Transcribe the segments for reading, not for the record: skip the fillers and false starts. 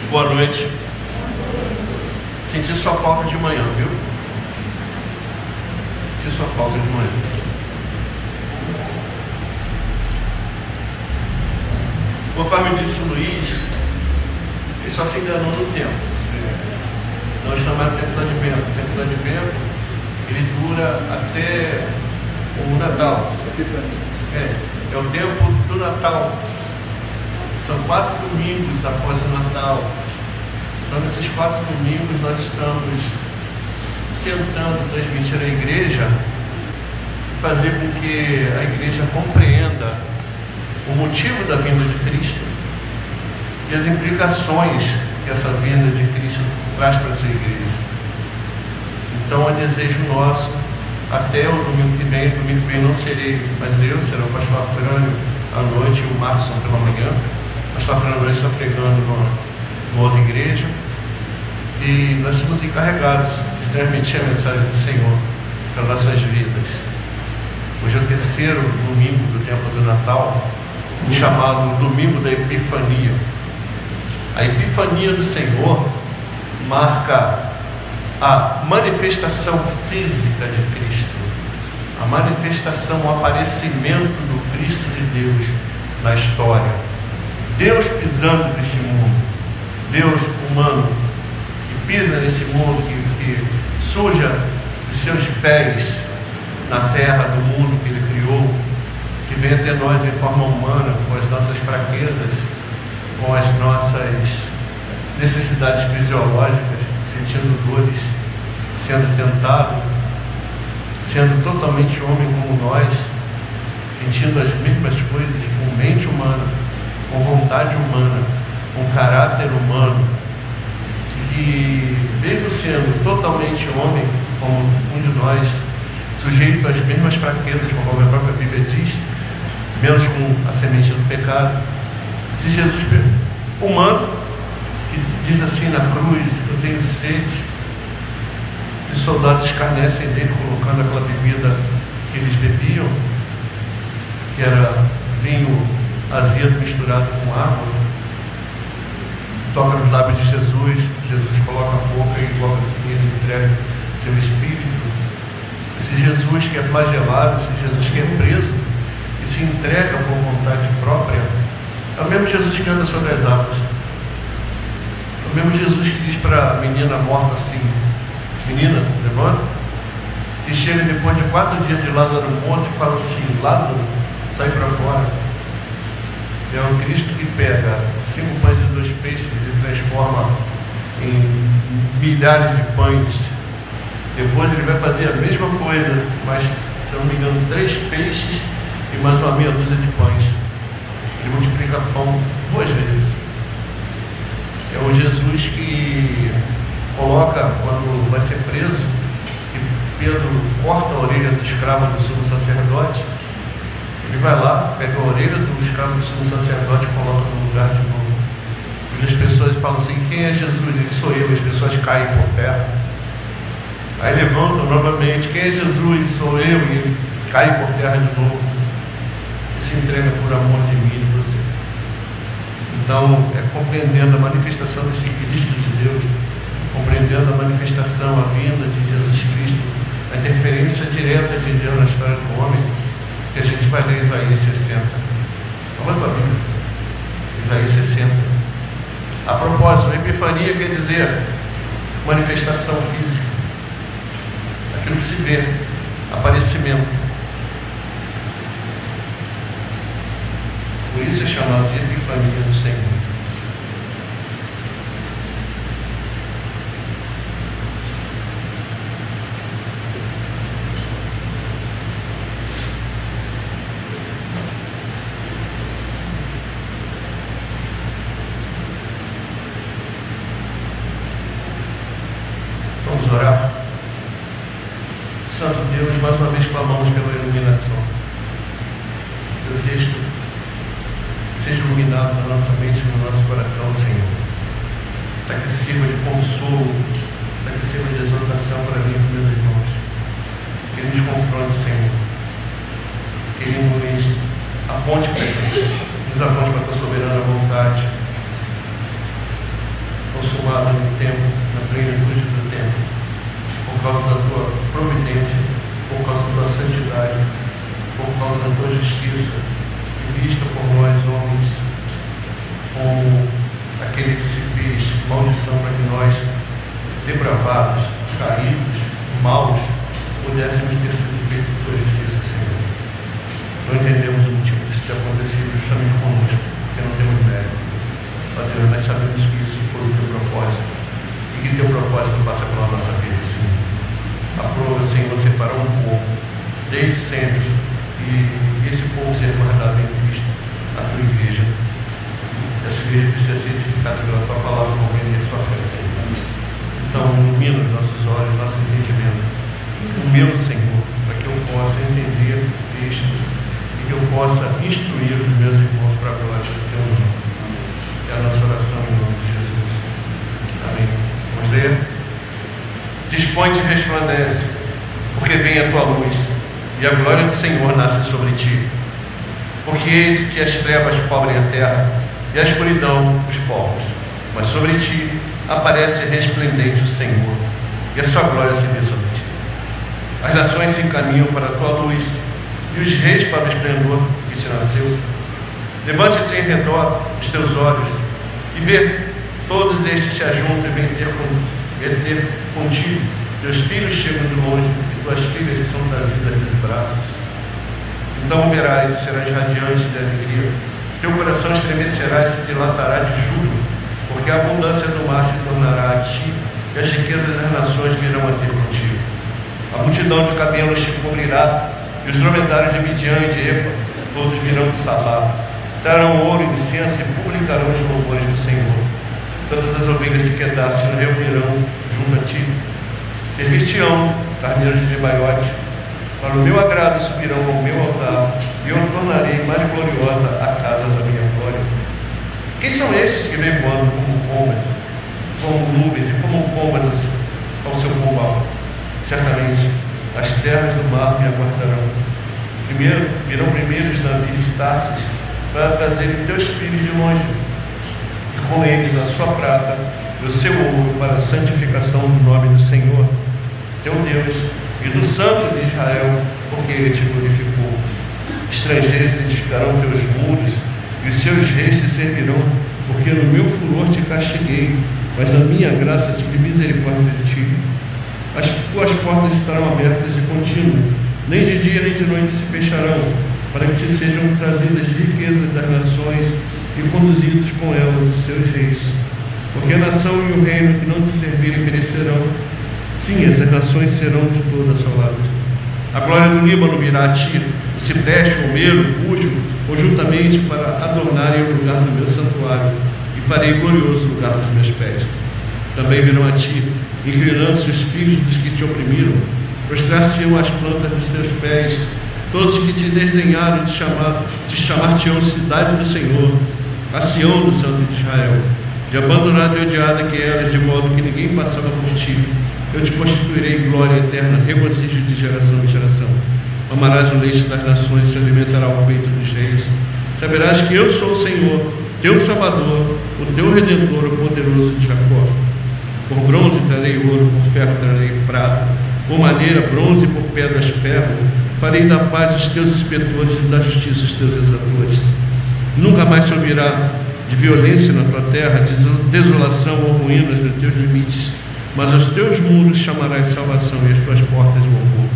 Boa noite. Senti sua falta de manhã, viu? Senti sua falta de manhã. Conforme disse o Luiz, ele só se enganou no tempo. Nós chamamos de tempo do Advento. O tempo do Advento, ele dura até o Natal. É o tempo do Natal. São 4 domingos após o Natal. Então, nesses 4 domingos, nós estamos tentando transmitir à igreja, fazer com que a igreja compreenda o motivo da vinda de Cristo e as implicações que essa vinda de Cristo traz para a sua igreja. Então, é desejo nosso, até o domingo que vem não serei, mas será o pastor Afrânio à noite e o Marcos pela manhã. O pastor Afrânio está pregando numa outra igreja, e nós somos encarregados de transmitir a mensagem do Senhor para nossas vidas. Hoje é o 3º domingo do tempo do Natal, chamado Domingo da Epifania. A Epifania do Senhor marca a manifestação física de Cristo, a manifestação, o aparecimento do Cristo de Deus na história. Deus pisando neste mundo, Deus humano, que pisa nesse mundo, que suja os seus pés na terra do mundo que Ele criou, que vem até nós em forma humana, com as nossas fraquezas, com as nossas necessidades fisiológicas, sentindo dores, sendo tentado, sendo totalmente homem como nós, sentindo as mesmas coisas, com mente humana, com vontade humana, com caráter humano, e mesmo sendo totalmente homem, como um de nós, sujeito às mesmas fraquezas, conforme a própria Bíblia diz, menos com a semente do pecado, esse Jesus humano, que diz assim na cruz: eu tenho sede, e os soldados escarnecem dele, colocando aquela bebida que eles bebiam, que era vinho azedo misturado com água, toca nos lábios de Jesus, Jesus coloca a boca e logo assim ele entrega seu espírito. Esse Jesus que é flagelado, esse Jesus que é preso, que se entrega por vontade própria, é o mesmo Jesus que anda sobre as águas. É o mesmo Jesus que diz para a menina morta assim: menina, levanta. E chega depois de 4 dias de Lázaro morto e fala assim: Lázaro, sai para fora. É o Cristo que pega 5 pães e 2 peixes e transforma em milhares de pães. Depois ele vai fazer a mesma coisa, mas, se eu não me engano, 3 peixes e mais uma meia dúzia de pães. Ele multiplica pão 2 vezes. É o Jesus que coloca, quando vai ser preso, que Pedro corta a orelha do escravo do sumo sacerdote. Ele vai lá, pega a orelha do escravo do sumo sacerdote e coloca no lugar de novo. E as pessoas falam assim: quem é Jesus? Ele: sou eu. E as pessoas caem por terra. Aí levantam novamente: quem é Jesus? Sou eu. E ele cai por terra de novo e se entrega por amor de mim e de você. Então, é compreendendo a manifestação desse Cristo de Deus, compreendendo a manifestação, a vinda de Jesus Cristo, a interferência direta de Deus na história do homem, que a gente vai ler Isaías 60. Vamos para a Bíblia. Isaías 60. A propósito, epifania quer dizer manifestação física, aquilo que se vê, aparecimento. Por isso é chamado de epifania do Senhor. Vamos orar. Santo Deus, mais uma vez clamamos pela iluminação. Teu texto seja iluminado na nossa mente e no nosso coração, Senhor, para que sirva de consolo, para que sirva de exortação para mim e para meus irmãos. Que Ele nos confronte, Senhor. Que Ele nos aponte para Cristo, nos aponte para a Tua soberana vontade. abençoada no tempo, na plenitude do tempo, por causa da tua providência, por causa da tua santidade, por causa da tua justiça, vista por nós homens como aquele que se fez maldição para que nós, depravados, caídos, maus, pudéssemos ter sido feitos tua justiça, Senhor. Não entendemos o motivo disso ter acontecido justamente conosco, porque não temos mérito. Ó Deus, nós sabemos que isso foi o teu propósito e que teu propósito passa pela nossa vida, Senhor. Aprova, Senhor, separar um povo desde sempre e esse povo ser guardado em Cristo, a tua igreja. Essa igreja precisa ser edificada pela tua palavra, compreender sua fé, Senhor. Então, ilumina os nossos olhos, nosso entendimento. O meu Senhor, para que eu possa entender o texto e que eu possa instruir os meus irmãos para a glória do teu nome. É a nossa oração em nome de Jesus. Amém. Vamos ler? Dispõe-te e resplandece, porque vem a tua luz, e a glória do Senhor nasce sobre ti. Porque eis que as trevas cobrem a terra, e a escuridão os povos. Mas sobre ti aparece resplendente o Senhor, e a sua glória se vê sobre ti. As nações se encaminham para a tua luz, e os reis para o esplendor que te nasceu. Levante-te em redor os teus olhos, e vê, todos estes se ajuntam e vêm ter contigo. Teus filhos chegam de longe, e tuas filhas são trazidas nos braços. Então verás e serás radiante de alegria. Teu coração estremecerá e se dilatará de júbilo, porque a abundância do mar se tornará a ti, e as riquezas das nações virão a ter contigo. A multidão de camelos te cobrirá, e os dromedários de Midian e de Efa, todos virão de Sabá. Trarão ouro e incenso e publicarão os louvores do Senhor. Todas as ovelhas de Quedar se reunirão junto a ti. Servir-te-ão carneiros de Nebaiote. Para o meu agrado subirão ao meu altar, e eu tornarei mais gloriosa a casa da minha glória. Quem são estes que vêm voando como pombas, como nuvens e como pombas ao seu pombal? Certamente as terras do mar me aguardarão. Virão primeiro os navios de Tarsis para trazerem teus filhos de longe, e com eles a sua prata e o seu ouro para a santificação do nome do Senhor, teu Deus, e do Santo de Israel, porque ele te glorificou. Estrangeiros edificarão teus muros, e os seus reis te servirão, porque no meu furor te castiguei, mas na minha graça tive misericórdia de ti. As tuas portas estarão abertas de contínuo, nem de dia nem de noite se fecharão, para que te sejam trazidas riquezas das nações e conduzidos com elas os seus reis. Porque a nação e o reino que não te servirem perecerão. Sim, essas nações serão de toda assoladas. A glória do Líbano virá a ti, o cipreste, o melo, o bucho, conjuntamente para adornarem o lugar do meu santuário, e farei glorioso o lugar dos meus pés. Também virão a ti, inclinando-se os filhos dos que te oprimiram, prostrar-se-ão as plantas dos teus pés, todos os que te desdenharam te chamar-te-ão cidade do Senhor, a Sião do Santo de Israel. De abandonada e odiada que eras, de modo que ninguém passava por ti, eu te constituirei em glória eterna, regozijo de geração em geração. Amarás o leite das nações e te alimentará o peito dos reis. Saberás que eu sou o Senhor, teu Salvador, o teu Redentor, o poderoso de Jacó. Por bronze trarei ouro, por ferro trarei prata, por madeira, bronze, por pedras, ferro. Farei da paz os teus inspetores e da justiça os teus exatores. Nunca mais se ouvirá de violência na tua terra, de desolação ou ruínas nos teus limites, mas aos teus muros chamarás salvação e as tuas portas louvor.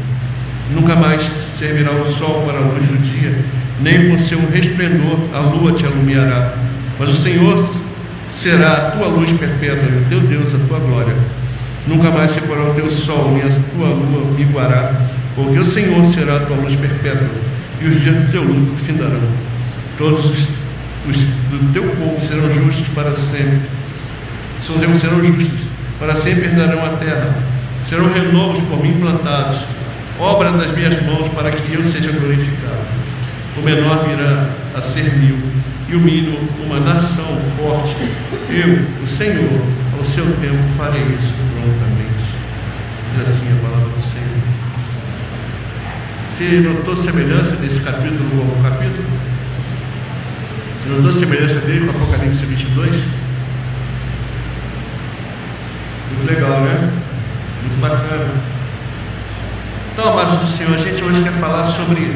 Nunca mais te servirá o sol para a luz do dia, nem com seu resplendor a lua te alumiará, mas o Senhor será a tua luz perpétua e o teu Deus a tua glória. Nunca mais se porá o teu sol, nem a tua lua miguará, porque o Senhor será a tua luz perpétua, e os dias do teu luto findarão. Todos os do teu povo serão justos para sempre. Serão justos, para sempre herdarão a terra. Serão renovos por mim plantados, obra das minhas mãos, para que eu seja glorificado. O menor virá a ser 1000, e o mínimo uma nação forte. Eu, o Senhor, ao seu tempo farei isso prontamente. Diz assim a palavra do Senhor. Você notou semelhança desse capítulo com o capítulo? Você notou semelhança dele com Apocalipse 22? legal, né? Muito bacana. Então, amados do Senhor, a gente hoje quer falar sobre,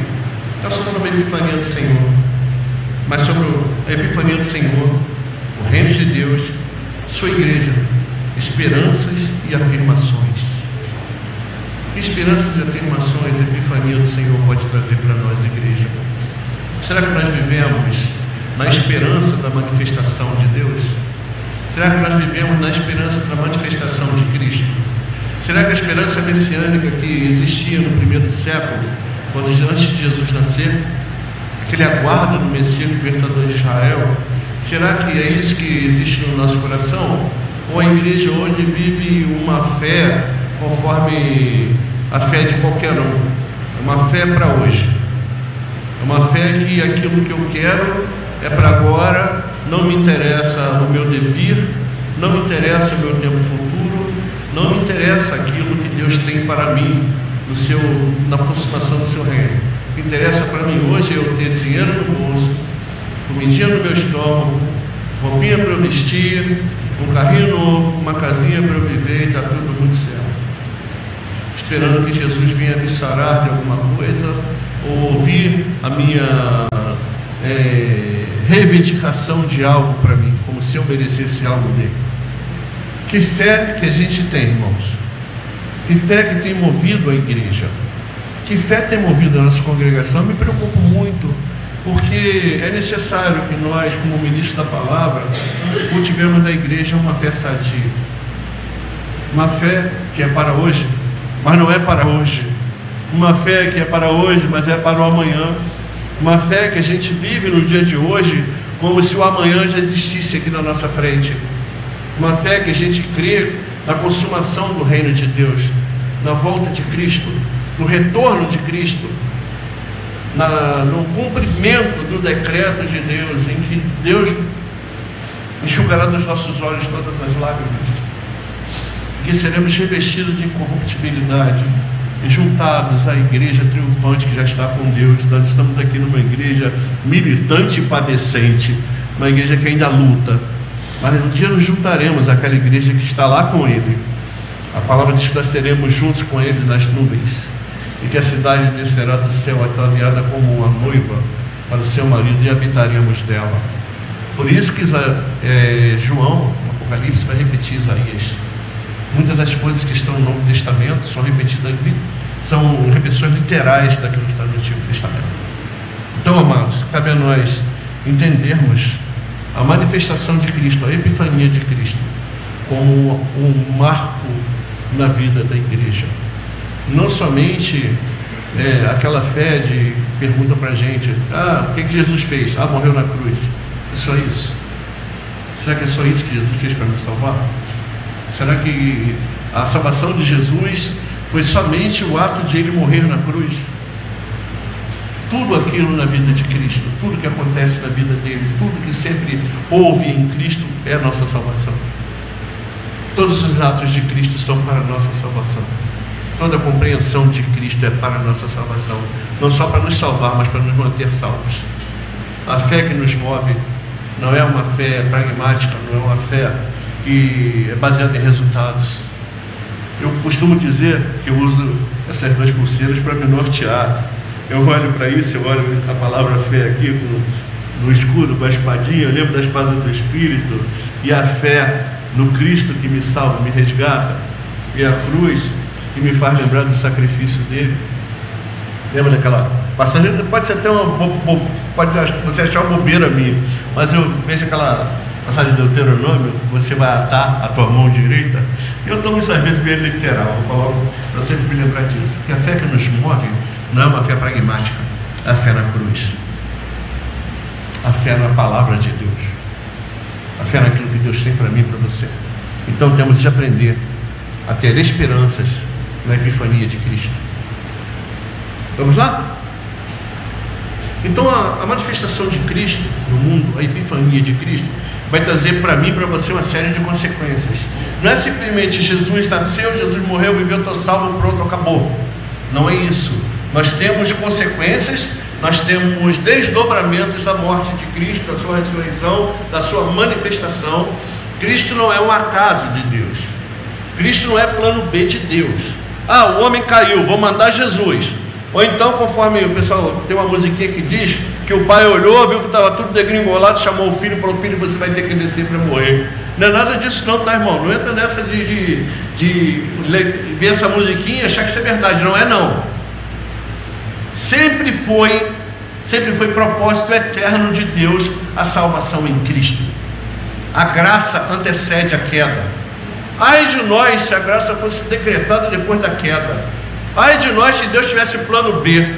não só sobre a Epifania do Senhor, mas sobre a Epifania do Senhor, o Reino de Deus, sua igreja, esperanças e afirmações. Que esperanças e afirmações a Epifania do Senhor pode trazer para nós, igreja? Será que nós vivemos na esperança da manifestação de Deus? Será que nós vivemos na esperança da manifestação de Cristo? Será que a esperança messiânica que existia no primeiro século, quando antes de Jesus nascer, aquele aguarda do Messias libertador de Israel, será que é isso que existe no nosso coração? Ou a igreja hoje vive uma fé conforme a fé de qualquer um? É uma fé para hoje, é uma fé que aquilo que eu quero é para agora, não me interessa o meu devir, não me interessa o meu tempo futuro, não me interessa aquilo que Deus tem para mim na consumação do seu reino. O que interessa para mim hoje é eu ter dinheiro no bolso, comidinha no meu estômago, roupinha para eu vestir, um carrinho novo, uma casinha para eu viver e está tudo muito certo. Esperando que Jesus venha me sarar de alguma coisa ou ouvir a minha reivindicação de algo para mim, como se eu merecesse algo dele. Que fé que a gente tem, irmãos? Que fé que tem movido a igreja? Que fé tem movido a nossa congregação? Eu me preocupo muito, porque é necessário que nós, como ministros da palavra, cultivemos na igreja uma fé sadia, uma fé que é para hoje, mas não é para hoje, uma fé que é para hoje, mas é para o amanhã, uma fé que a gente vive no dia de hoje como se o amanhã já existisse aqui na nossa frente, uma fé que a gente crê na consumação do reino de Deus, na volta de Cristo, no retorno de Cristo, no cumprimento do decreto de Deus, em que Deus enxugará dos nossos olhos todas as lágrimas, que seremos revestidos de incorruptibilidade e juntados à igreja triunfante que já está com Deus. Nós estamos aqui numa igreja militante e padecente, uma igreja que ainda luta, mas um dia nos juntaremos àquela igreja que está lá com Ele. A palavra diz que nós seremos juntos com Ele nas nuvens, e que a cidade descerá do céu ataviada como uma noiva para o seu marido, e habitaremos dela. Por isso que João, no Apocalipse, vai repetir Isaías. Muitas das coisas que estão no Novo Testamento são repetidas, são repetições literais daquilo que está no Antigo Testamento. Então, amados, cabe a nós entendermos a manifestação de Cristo, a Epifania de Cristo, como um marco na vida da igreja. Não somente aquela fé de pergunta para a gente: o que Jesus fez? Morreu na cruz. É só isso? Será que é só isso que Jesus fez para nos salvar? Será que a salvação de Jesus foi somente o ato de Ele morrer na cruz? Tudo aquilo na vida de Cristo, tudo que acontece na vida dele, tudo que sempre houve em Cristo é a nossa salvação. Todos os atos de Cristo são para a nossa salvação. Toda a compreensão de Cristo é para a nossa salvação, não só para nos salvar, mas para nos manter salvos. A fé que nos move não é uma fé pragmática, não é uma fé que é baseada em resultados. Eu costumo dizer que eu uso essas duas pulseiras para me nortear. Eu olho para isso, eu olho a palavra fé aqui no escudo, com a espadinha, eu lembro da espada do Espírito, e a fé no Cristo que me salva, me resgata, e a cruz que me faz lembrar do sacrifício dele. Lembra daquela passagem? Pode ser até pode você achar uma bobeira minha, mas eu vejo aquela passagem de Deuteronômio: você vai atar a tua mão direita. Eu tomo isso às vezes bem literal, eu coloco para sempre me lembrar disso, que a fé que nos move não é uma fé pragmática, é a fé na cruz, a fé na palavra de Deus, a fé naquilo que Deus tem para mim e para você. Então temos de aprender a ter esperanças na Epifania de Cristo. Vamos lá? Então a manifestação de Cristo no mundo, a Epifania de Cristo, vai trazer para mim e para você uma série de consequências. Não é simplesmente Jesus nasceu, Jesus morreu, viveu, estou salvo, pronto, acabou. Não é isso. Nós temos consequências, nós temos desdobramentos da morte de Cristo, da sua ressurreição, da sua manifestação. Cristo não é um acaso de Deus. Cristo não é plano B de Deus. Ah, o homem caiu, vou mandar Jesus. Ou então, conforme o pessoal tem uma musiquinha que diz que o pai olhou, viu que estava tudo degringolado, chamou o filho e falou: filho, você vai ter que descer para morrer. Não é nada disso não, tá, irmão? Não entra nessa de ver essa musiquinha e achar que isso é verdade. Não é não. Sempre foi propósito eterno de Deus a salvação em Cristo. A graça antecede a queda. Ai de nós se a graça fosse decretada depois da queda. Ai de nós se Deus tivesse plano B.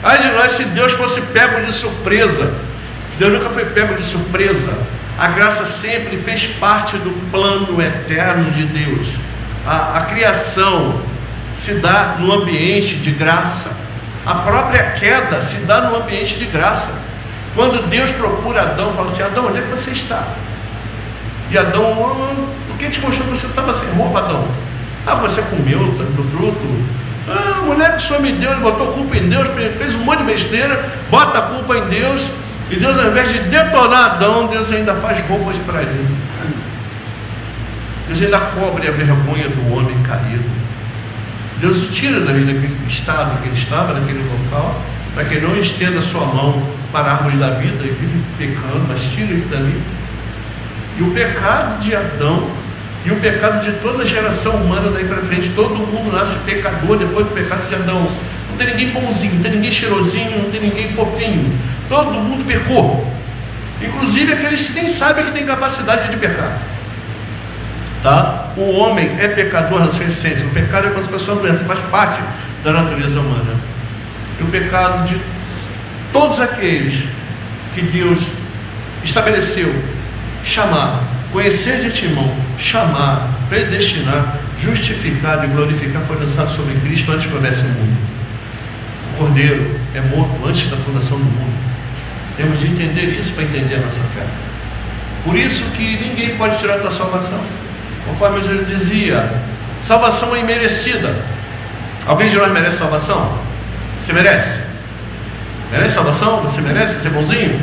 Ai de nós se Deus fosse pego de surpresa. Deus nunca foi pego de surpresa. A graça sempre fez parte do plano eterno de Deus. A criação se dá no ambiente de graça. A própria queda se dá no ambiente de graça. Quando Deus procura Adão, fala assim: Adão, onde é que você está? E Adão: o que te mostrou que você estava sem roupa, Adão? Ah, você comeu do fruto. Ah, a mulher que o Senhor me deu, ele botou culpa em Deus, fez um monte de besteira, bota a culpa em Deus, e Deus, ao invés de detonar Adão, Deus ainda faz roupas para ele. Deus ainda cobre a vergonha do homem caído. Deus o tira dali daquele estado que ele estava, daquele local, para que ele não estenda a sua mão para a árvore da vida e vive pecando, mas tira ele dali. E o pecado de Adão e o pecado de toda a geração humana daí para frente, todo mundo nasce pecador depois do pecado de Adão. Não tem ninguém bonzinho, não tem ninguém cheirosinho, não tem ninguém fofinho. Todo mundo pecou, inclusive aqueles que nem sabem que tem capacidade de pecar. Tá? O homem é pecador na sua essência. O pecado é como se fosse uma doença, faz parte da natureza humana. E o pecado de todos aqueles que Deus estabeleceu, chamar, conhecer de antemão, chamar, predestinar, justificado e glorificar, foi lançado sobre Cristo antes que houvesse o mundo. O Cordeiro é morto antes da fundação do mundo. Temos de entender isso para entender a nossa fé. Por isso que ninguém pode tirar a tua salvação. Conforme eu dizia, salvação é imerecida. Alguém de nós merece salvação? Você merece? Merece salvação? Você merece ser bonzinho?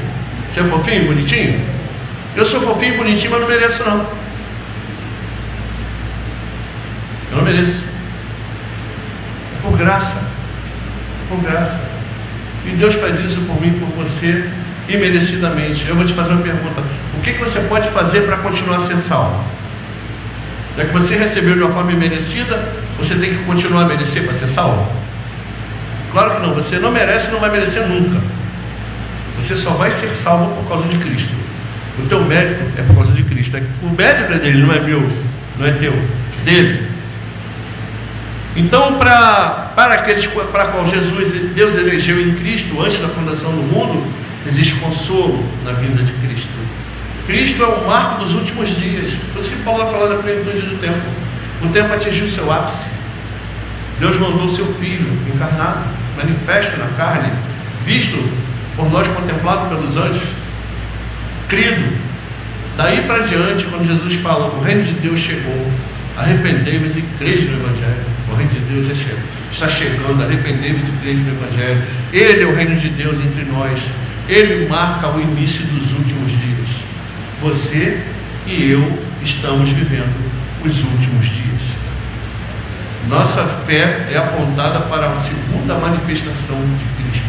Ser fofinho, bonitinho? Eu sou fofinho e bonitinho, mas não mereço não. Eu não mereço. É por graça. É por graça. E Deus faz isso por mim, por você, imerecidamente. Eu vou te fazer uma pergunta: o que você pode fazer para continuar a ser salvo? Já que você recebeu de uma forma imerecida, você tem que continuar a merecer para ser salvo? Claro que não. Você não merece e não vai merecer nunca. Você só vai ser salvo por causa de Cristo. O teu mérito é por causa de Cristo. O mérito é dele, não é meu, não é teu, dele. Então, para aqueles para qual Deus elegeu em Cristo antes da fundação do mundo, existe consolo na vinda de Cristo. Cristo é o marco dos últimos dias. Por isso que Paulo vai falar da plenitude do tempo. O tempo atingiu seu ápice. Deus mandou seu Filho encarnado, manifesto na carne, visto por nós, contemplado pelos anjos, crido. Daí para diante, quando Jesus fala: o reino de Deus chegou, arrependei-vos e crede no Evangelho. O reino de Deus já está chegando, arrependei-vos e crede no Evangelho. Ele é o reino de Deus entre nós. Ele marca o início dos últimos dias. Você e eu estamos vivendo os últimos dias. Nossa fé é apontada para a segunda manifestação de Cristo,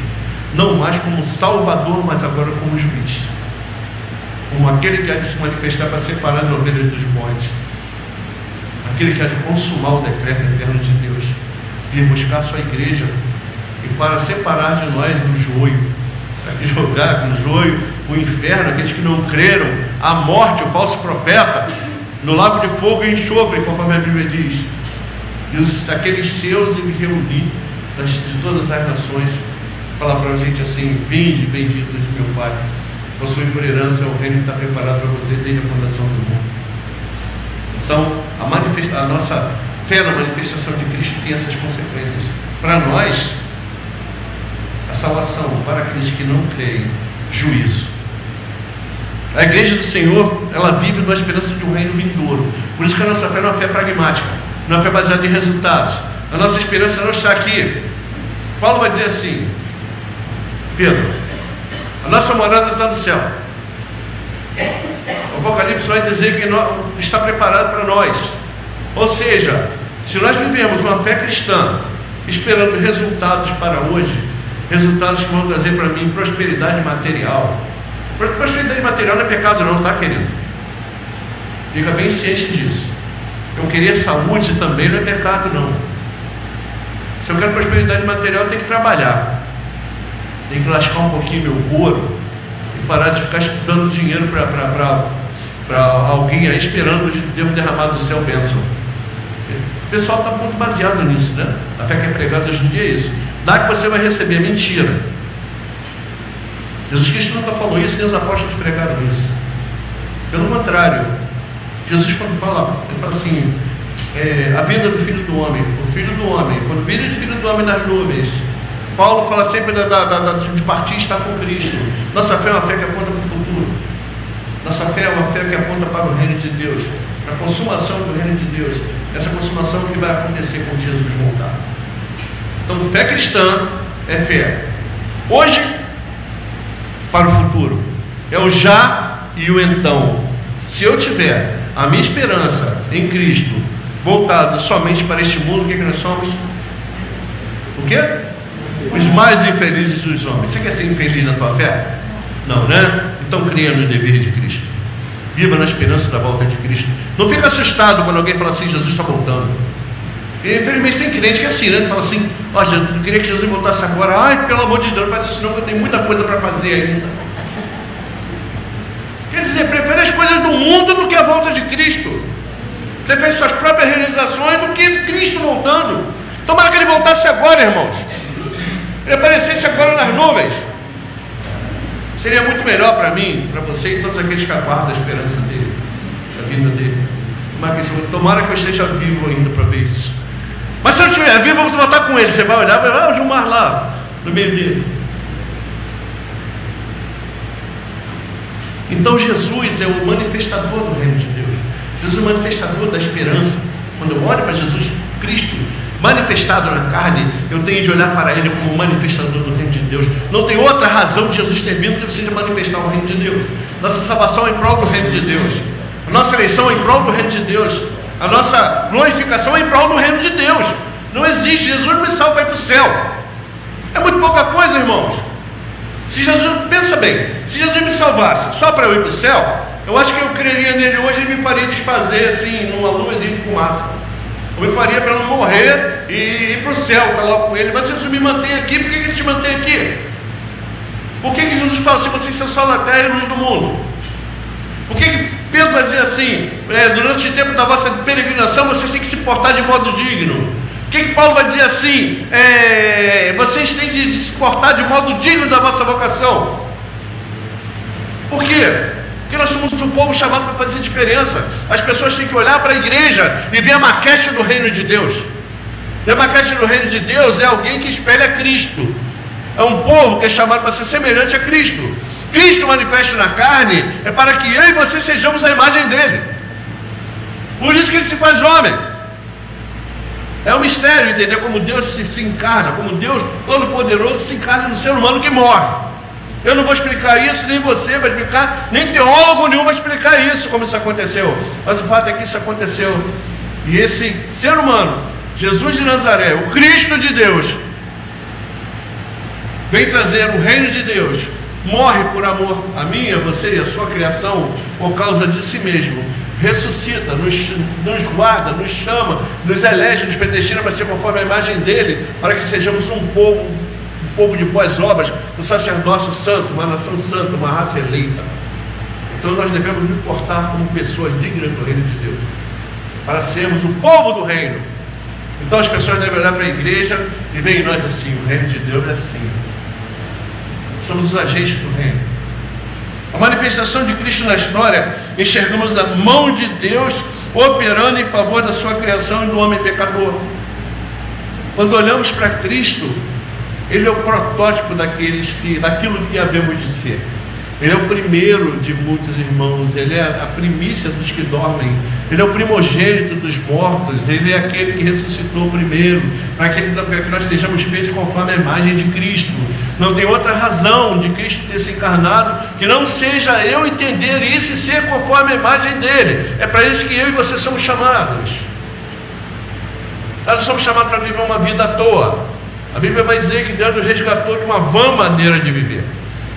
não mais como Salvador, mas agora como juiz, como aquele que há de se manifestar para separar as ovelhas dos bodes, aquele que há de consumar o decreto eterno de Deus, vir buscar a sua igreja e para separar de nós o joio, para jogar no joio o inferno, aqueles que não creram, a morte, o falso profeta, no lago de fogo e enxofre, conforme a Bíblia diz. E aqueles seus, e me reuni de todas as nações, falar para a gente assim: vinde, benditos de meu Pai, possui por herança o reino que está preparado para você desde a fundação do mundo. Então, a nossa fé na manifestação de Cristo tem essas consequências. Para nós, a salvação; para aqueles que não creem, juízo. A igreja do Senhor, ela vive da esperança de um reino vindouro. Por isso que a nossa fé não é uma fé pragmática, não é uma fé baseada em resultados. A nossa esperança não está aqui. Paulo vai dizer assim: Pedro, a nossa morada está no céu. O Apocalipse vai dizer que está preparado para nós. Ou seja, se nós vivemos uma fé cristã esperando resultados para hoje, resultados que vão trazer para mim prosperidade material. Prosperidade material não é pecado não, tá, querido? Fica bem ciente disso. Eu querer saúde também não é pecado não. Se eu quero prosperidade material, eu tenho que trabalhar. Tenho que lascar um pouquinho meu couro e parar de ficar dando dinheiro para alguém aí esperando Deus derramar do céu bênção. O pessoal está muito baseado nisso, né? A fé que é pregada hoje em dia é isso. Dá que você vai receber, mentira. Jesus Cristo nunca falou isso, nem os apóstolos pregaram isso. Pelo contrário, Jesus quando fala, ele fala assim, a vinda do Filho do Homem, o Filho do Homem, quando vira o Filho do Homem nas nuvens, Paulo fala sempre de partir e estar com Cristo. Nossa fé é uma fé que aponta para o futuro. Nossa fé é uma fé que aponta para o reino de Deus, para a consumação do reino de Deus. Essa consumação que vai acontecer quando Jesus voltar. Então, fé cristã é fé hoje para o futuro. É o já e o então. Se eu tiver a minha esperança em Cristo voltado somente para este mundo, o que nós somos? O quê? Os mais infelizes dos homens. Você quer ser infeliz na tua fé? Não, né? Então creia no dever de Cristo. Viva na esperança da volta de Cristo. Não fica assustado quando alguém fala assim, Jesus está voltando. E, infelizmente tem crente que é assim, né? Fala assim, Jesus, eu queria que Jesus voltasse agora. Ai, pelo amor de Deus, não faz isso não, porque eu tenho muita coisa para fazer ainda. Quer dizer, prefere as coisas do mundo do que a volta de Cristo. Prefere suas próprias realizações do que Cristo voltando. Tomara que ele voltasse agora, irmãos. Ele aparecesse agora nas nuvens. Seria muito melhor para mim, para você e todos aqueles que aguardam a esperança dele, a vinda dele. Tomara que eu esteja vivo ainda para ver isso. Mas se eu estiver vivo, eu vou voltar com ele. Você vai olhar e vai lá, o Gilmar lá, no meio dele. Então Jesus é o manifestador do reino de Deus. Jesus é o manifestador da esperança. Quando eu olho para Jesus Cristo manifestado na carne, eu tenho de olhar para ele como manifestador do reino de Deus. Não tem outra razão de Jesus ter vindo que seja manifestar o reino de Deus. Nossa salvação é em prol do reino de Deus. A nossa eleição é em prol do reino de Deus. A nossa glorificação é em prol do reino de Deus. Não existe, Jesus não me salva para ir para o céu. É muito pouca coisa, irmãos. Se Jesus, pensa bem, se Jesus me salvasse só para eu ir para o céu, eu acho que eu creria nele hoje e me faria desfazer assim, numa luzinha de fumaça. Eu me faria para não morrer e ir para o céu, estar logo com ele. Mas Jesus me mantém aqui, por que ele te mantém aqui? Por que Jesus fala assim, vocês são sal da terra e luz do mundo? Por que Pedro vai dizer assim, durante o tempo da vossa peregrinação, vocês têm que se portar de modo digno? Por que Paulo vai dizer assim, vocês têm de se portar de modo digno da vossa vocação? Por quê? Porque nós somos um povo chamado para fazer diferença. As pessoas têm que olhar para a igreja e ver a maquete do reino de Deus. E a maquete do reino de Deus é alguém que espelha Cristo. É um povo que é chamado para ser semelhante a Cristo. Cristo manifesto na carne é para que eu e você sejamos a imagem dele. Por isso que ele se faz homem. É um mistério, entendeu? Como Deus se encarna, como Deus Todo-Poderoso se encarna no ser humano que morre. Eu não vou explicar isso, nem você vai explicar, nem teólogo nenhum vai explicar isso, como isso aconteceu. Mas o fato é que isso aconteceu. E esse ser humano, Jesus de Nazaré, o Cristo de Deus, vem trazer o reino de Deus, morre por amor a mim, a você e a sua criação, por causa de si mesmo, ressuscita, nos guarda, nos chama, nos elege, nos predestina para ser conforme a imagem dele, para que sejamos um povo de boas obras, um sacerdócio santo, uma nação santa, uma raça eleita. Então nós devemos nos portar como pessoas dignas do reino de Deus, para sermos o povo do reino. Então as pessoas devem olhar para a igreja e ver em nós assim, o reino de Deus é assim. Somos os agentes do reino. A manifestação de Cristo na história, enxergamos a mão de Deus operando em favor da sua criação e do homem pecador. Quando olhamos para Cristo, ele é o protótipo daquilo que havemos de ser. Ele é o primeiro de muitos irmãos, ele é a primícia dos que dormem, ele é o primogênito dos mortos, ele é aquele que ressuscitou primeiro, para que nós sejamos feitos conforme a imagem de Cristo. Não tem outra razão de Cristo ter se encarnado que não seja eu entender isso e ser conforme a imagem dele. É para isso que eu e você somos chamados. Nós somos chamados para viver uma vida à toa. A Bíblia vai dizer que Deus nos resgatou de uma vã maneira de viver.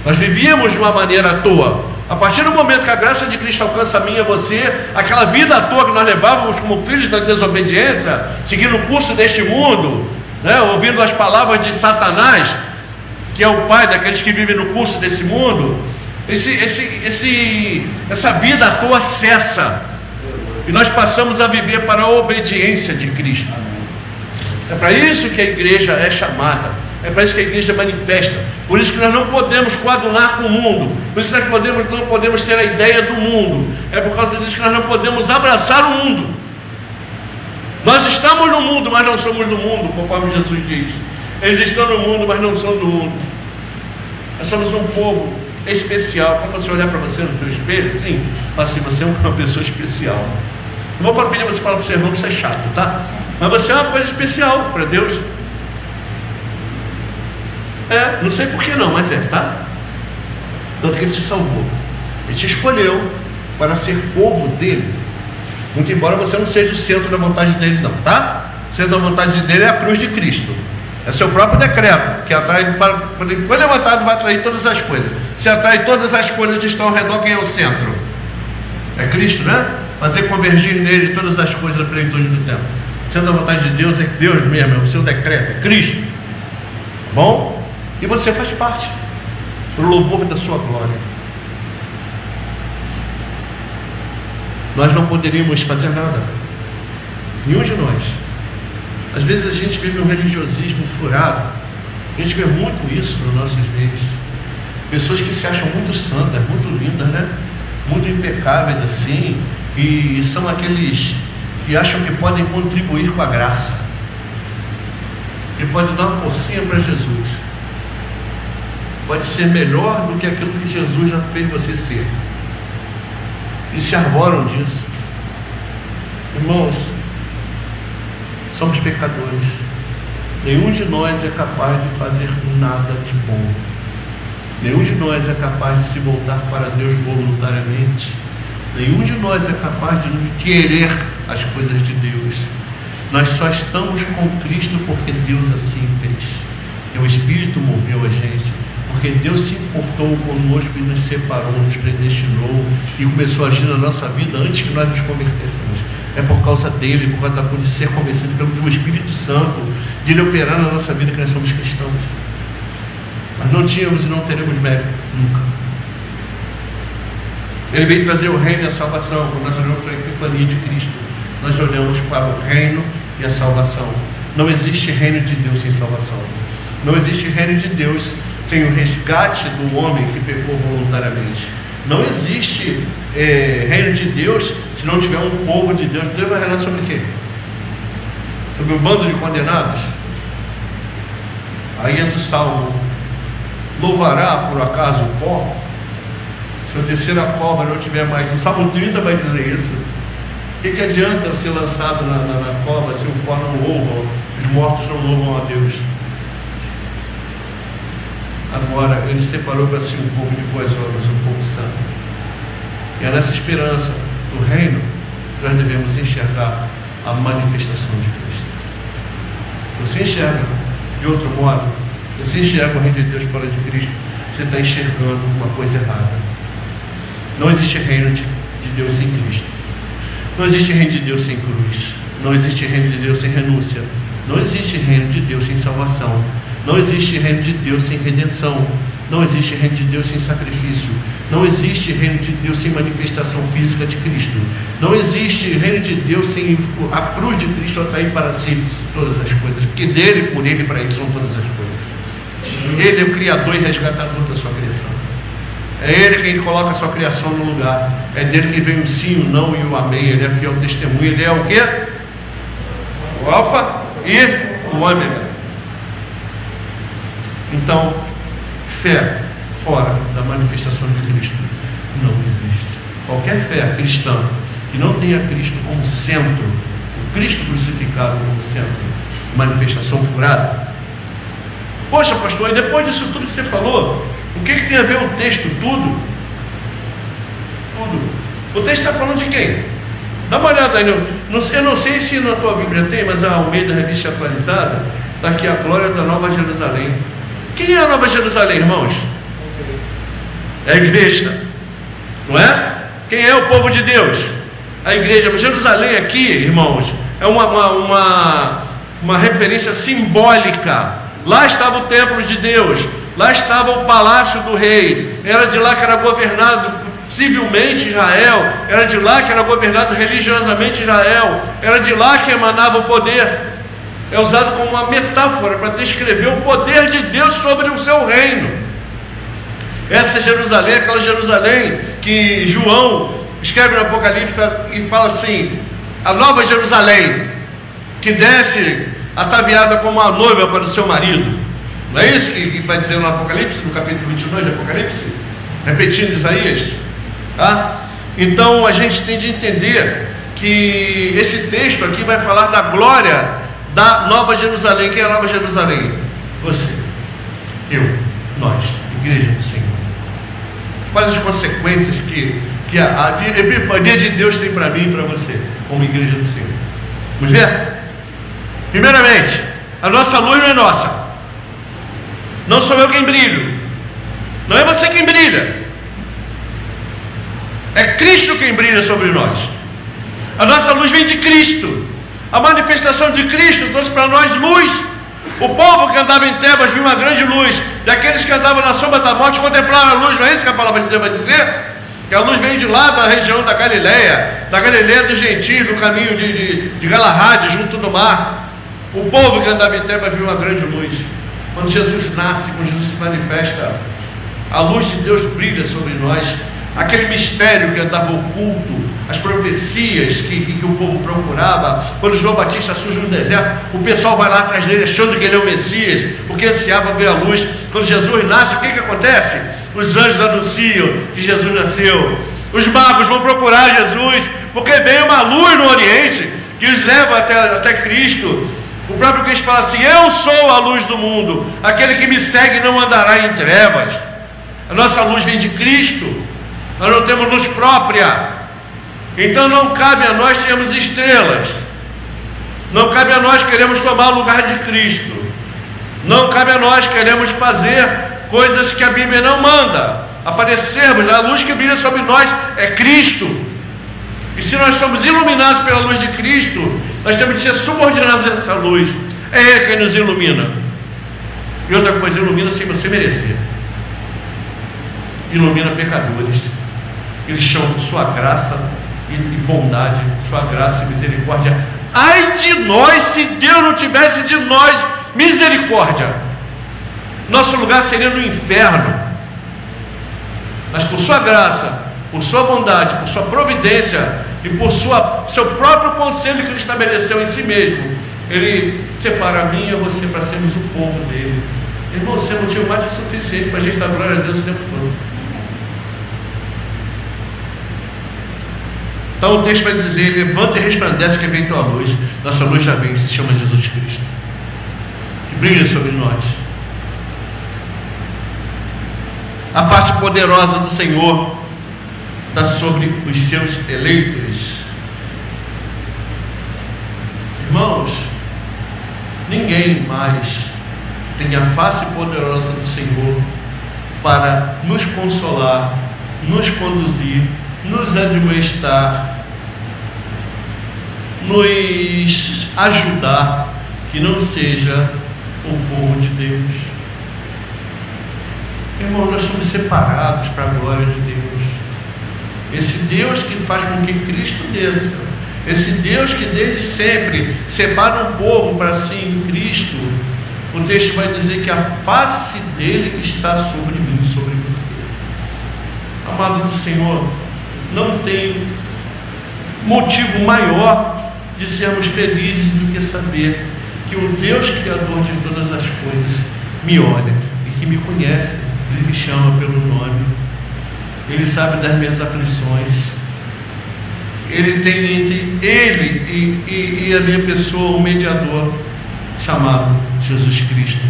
Nós vivíamos de uma maneira à toa. A partir do momento que a graça de Cristo alcança a mim e a você, aquela vida à toa que nós levávamos como filhos da desobediência, seguindo o curso deste mundo, né, ouvindo as palavras de Satanás, que é o pai daqueles que vivem no curso desse mundo, essa vida à toa cessa, e nós passamos a viver para a obediência de Cristo. É para isso que a igreja é chamada, é para isso que a igreja manifesta. Por isso que nós não podemos coadunar com o mundo, por isso que nós não podemos ter a ideia do mundo, é por causa disso que nós não podemos abraçar o mundo. Nós estamos no mundo, mas não somos do mundo, conforme Jesus diz. Eles estão no mundo, mas não são do mundo. Nós somos um povo especial. Quando você olhar para você no teu espelho, assim, fala assim, você é uma pessoa especial. Não vou pedir você falar para o seu irmão que você é chato, tá? Mas você é uma coisa especial para Deus. Não sei por que não, mas tá? Tanto que Ele te salvou, Ele te escolheu para ser povo dEle. Muito embora você não seja o centro da vontade dEle não, tá? O centro da vontade dEle é a cruz de Cristo. É seu próprio decreto, que atrai, quando Ele foi levantado, vai atrair todas as coisas. Se atrai todas as coisas que estão ao redor, quem é o centro? É Cristo, né? Fazer convergir nele todas as coisas na plenitude do tempo. O centro da vontade de Deus é Deus mesmo, é o seu decreto, é Cristo. Bom? E você faz parte do louvor da sua glória. Nós não poderíamos fazer nada, nenhum de nós. Às vezes a gente vive um religiosismo furado. A gente vê muito isso nos nossos meios. Pessoas que se acham muito santas, muito lindas, né? Muito impecáveis assim, e são aqueles que acham que podem contribuir com a graça, que podem dar uma forcinha para Jesus, pode ser melhor do que aquilo que Jesus já fez você ser, e se arvoram disso. Irmãos, somos pecadores. Nenhum de nós é capaz de fazer nada de bom. Nenhum de nós é capaz de se voltar para Deus voluntariamente. Nenhum de nós é capaz de querer as coisas de Deus. Nós só estamos com Cristo porque Deus assim fez. E o Espírito moveu a gente, porque Deus se importou conosco e nos separou, nos predestinou e começou a agir na nossa vida antes que nós nos convertêssemos. É por causa dele, por causa de ser convencido pelo Espírito Santo, de ele operar na nossa vida, que nós somos cristãos. Mas não tínhamos e não teremos mérito nunca. Ele veio trazer o reino e a salvação. Quando nós olhamos para a epifania de Cristo, nós olhamos para o reino e a salvação. Não existe reino de Deus sem salvação. Não existe reino de Deus sem o resgate do homem que pecou voluntariamente. Não existe reino de Deus se não tiver um povo de Deus. Deus vai reinar sobre quem? Sobre um bando de condenados? Aí entra o Salmo: louvará por acaso o pó? Se eu descer a cova não tiver mais. No Salmo 30 vai dizer isso. O que adianta eu ser lançado na cova se o pó não louva, os mortos não louvam a Deus? Agora Ele separou para si um povo de boas obras, um povo santo. E é nessa esperança do reino que nós devemos enxergar a manifestação de Cristo. Você enxerga de outro modo? Se você enxerga o reino de Deus fora de Cristo, você está enxergando uma coisa errada. Não existe reino de Deus sem Cristo. Não existe reino de Deus sem cruz. Não existe reino de Deus sem renúncia. Não existe reino de Deus sem salvação. Não existe reino de Deus sem redenção. Não existe reino de Deus sem sacrifício. Não existe reino de Deus sem manifestação física de Cristo. Não existe reino de Deus sem a cruz de Cristo atrair para si todas as coisas. Porque dele, por ele, para ele são todas as coisas. Ele é o Criador e resgatador da sua criação. É Ele quem coloca a sua criação no lugar. É dele que vem o sim, o não e o amém. Ele é fiel testemunho. Ele é o quê? O alfa e o ômega. Então, fé fora da manifestação de Cristo não existe. Qualquer fé cristã que não tenha Cristo como centro, o Cristo crucificado como centro, manifestação furada. Poxa, pastor, e depois disso tudo que você falou, o que tem a ver o texto? Tudo. O texto está falando de quem? Dá uma olhada aí. Eu não sei se na tua Bíblia tem, mas a Almeida Revista Atualizada está aqui: a glória da Nova Jerusalém. Quem é a Nova Jerusalém, irmãos? É a igreja, não é? Quem é o povo de Deus? A igreja. Jerusalém aqui, irmãos, é uma referência simbólica. Lá estava o templo de Deus, lá estava o palácio do rei, era de lá que era governado civilmente Israel, era de lá que era governado religiosamente Israel, era de lá que emanava o poder. É usado como uma metáfora para descrever o poder de Deus sobre o seu reino. Essa Jerusalém, aquela Jerusalém que João escreve no Apocalipse e fala assim: a nova Jerusalém, que desce ataviada como uma noiva para o seu marido. Não é isso que vai dizer no Apocalipse, no capítulo 22 de Apocalipse, repetindo Isaías, tá? Então a gente tem de entender que esse texto aqui vai falar da glória da Nova Jerusalém. Quem é a Nova Jerusalém? Você, eu, nós, igreja do Senhor. Quais as consequências que a epifania de Deus tem para mim e para você, como igreja do Senhor? Vamos ver? Primeiramente, a nossa luz não é nossa. Não sou eu quem brilho, não é você quem brilha, é Cristo quem brilha sobre nós. A nossa luz vem de Cristo. A manifestação de Cristo trouxe para nós luz. O povo que andava em trevas viu uma grande luz, e aqueles que andavam na sombra da morte contemplaram a luz. Não é isso que a palavra de Deus vai dizer? Que a luz vem de lá da região da Galileia dos gentios, do caminho de Galahad, junto do mar. O povo que andava em trevas viu uma grande luz. Quando Jesus nasce, quando Jesus se manifesta, a luz de Deus brilha sobre nós. Aquele mistério que andava oculto, as profecias que o povo procurava. Quando João Batista surge no deserto, o pessoal vai lá atrás dele achando que ele é o Messias, porque ansiava ver a luz. Quando Jesus nasce, o que acontece? Os anjos anunciam que Jesus nasceu. Os magos vão procurar Jesus, porque vem uma luz no Oriente que os leva até Cristo. O próprio Cristo fala assim: eu sou a luz do mundo, aquele que me segue não andará em trevas. A nossa luz vem de Cristo. Nós não temos luz própria, então não cabe a nós sermos estrelas, não cabe a nós queremos tomar o lugar de Cristo, não cabe a nós queremos fazer coisas que a Bíblia não manda, aparecermos. A luz que brilha sobre nós é Cristo, e se nós somos iluminados pela luz de Cristo, nós temos de ser subordinados a essa luz. É Ele quem nos ilumina. E outra coisa, ilumina sem você merecer, ilumina pecadores. Eles chamam por sua graça e bondade, sua graça e misericórdia. Ai de nós se Deus não tivesse de nós misericórdia, nosso lugar seria no inferno. Mas por sua graça, por sua bondade, por sua providência e por seu próprio conselho que Ele estabeleceu em si mesmo, Ele separa a mim e a você para sermos o povo dele. Irmão, você é motivo mais que suficiente para a gente dar glória a Deus o tempo todo. Então o texto vai dizer: levanta e resplandece que vem tua luz. Nossa luz já vem, se chama Jesus Cristo, que brilha sobre nós. A face poderosa do Senhor está sobre os seus eleitos. Irmãos, ninguém mais tem a face poderosa do Senhor para nos consolar, nos conduzir, nos admoestar, nos ajudar, que não seja o povo de Deus. Irmão, nós somos separados para a glória de Deus. Esse Deus que faz com que Cristo desça, esse Deus que desde sempre separa um povo para si em Cristo, o texto vai dizer que a face dele está sobre mim, sobre você. Amados do Senhor, não tem motivo maior de sermos felizes do que saber que o Deus Criador de todas as coisas me olha e que me conhece. Ele me chama pelo nome, Ele sabe das minhas aflições, Ele tem entre Ele e a minha pessoa um mediador chamado Jesus Cristo,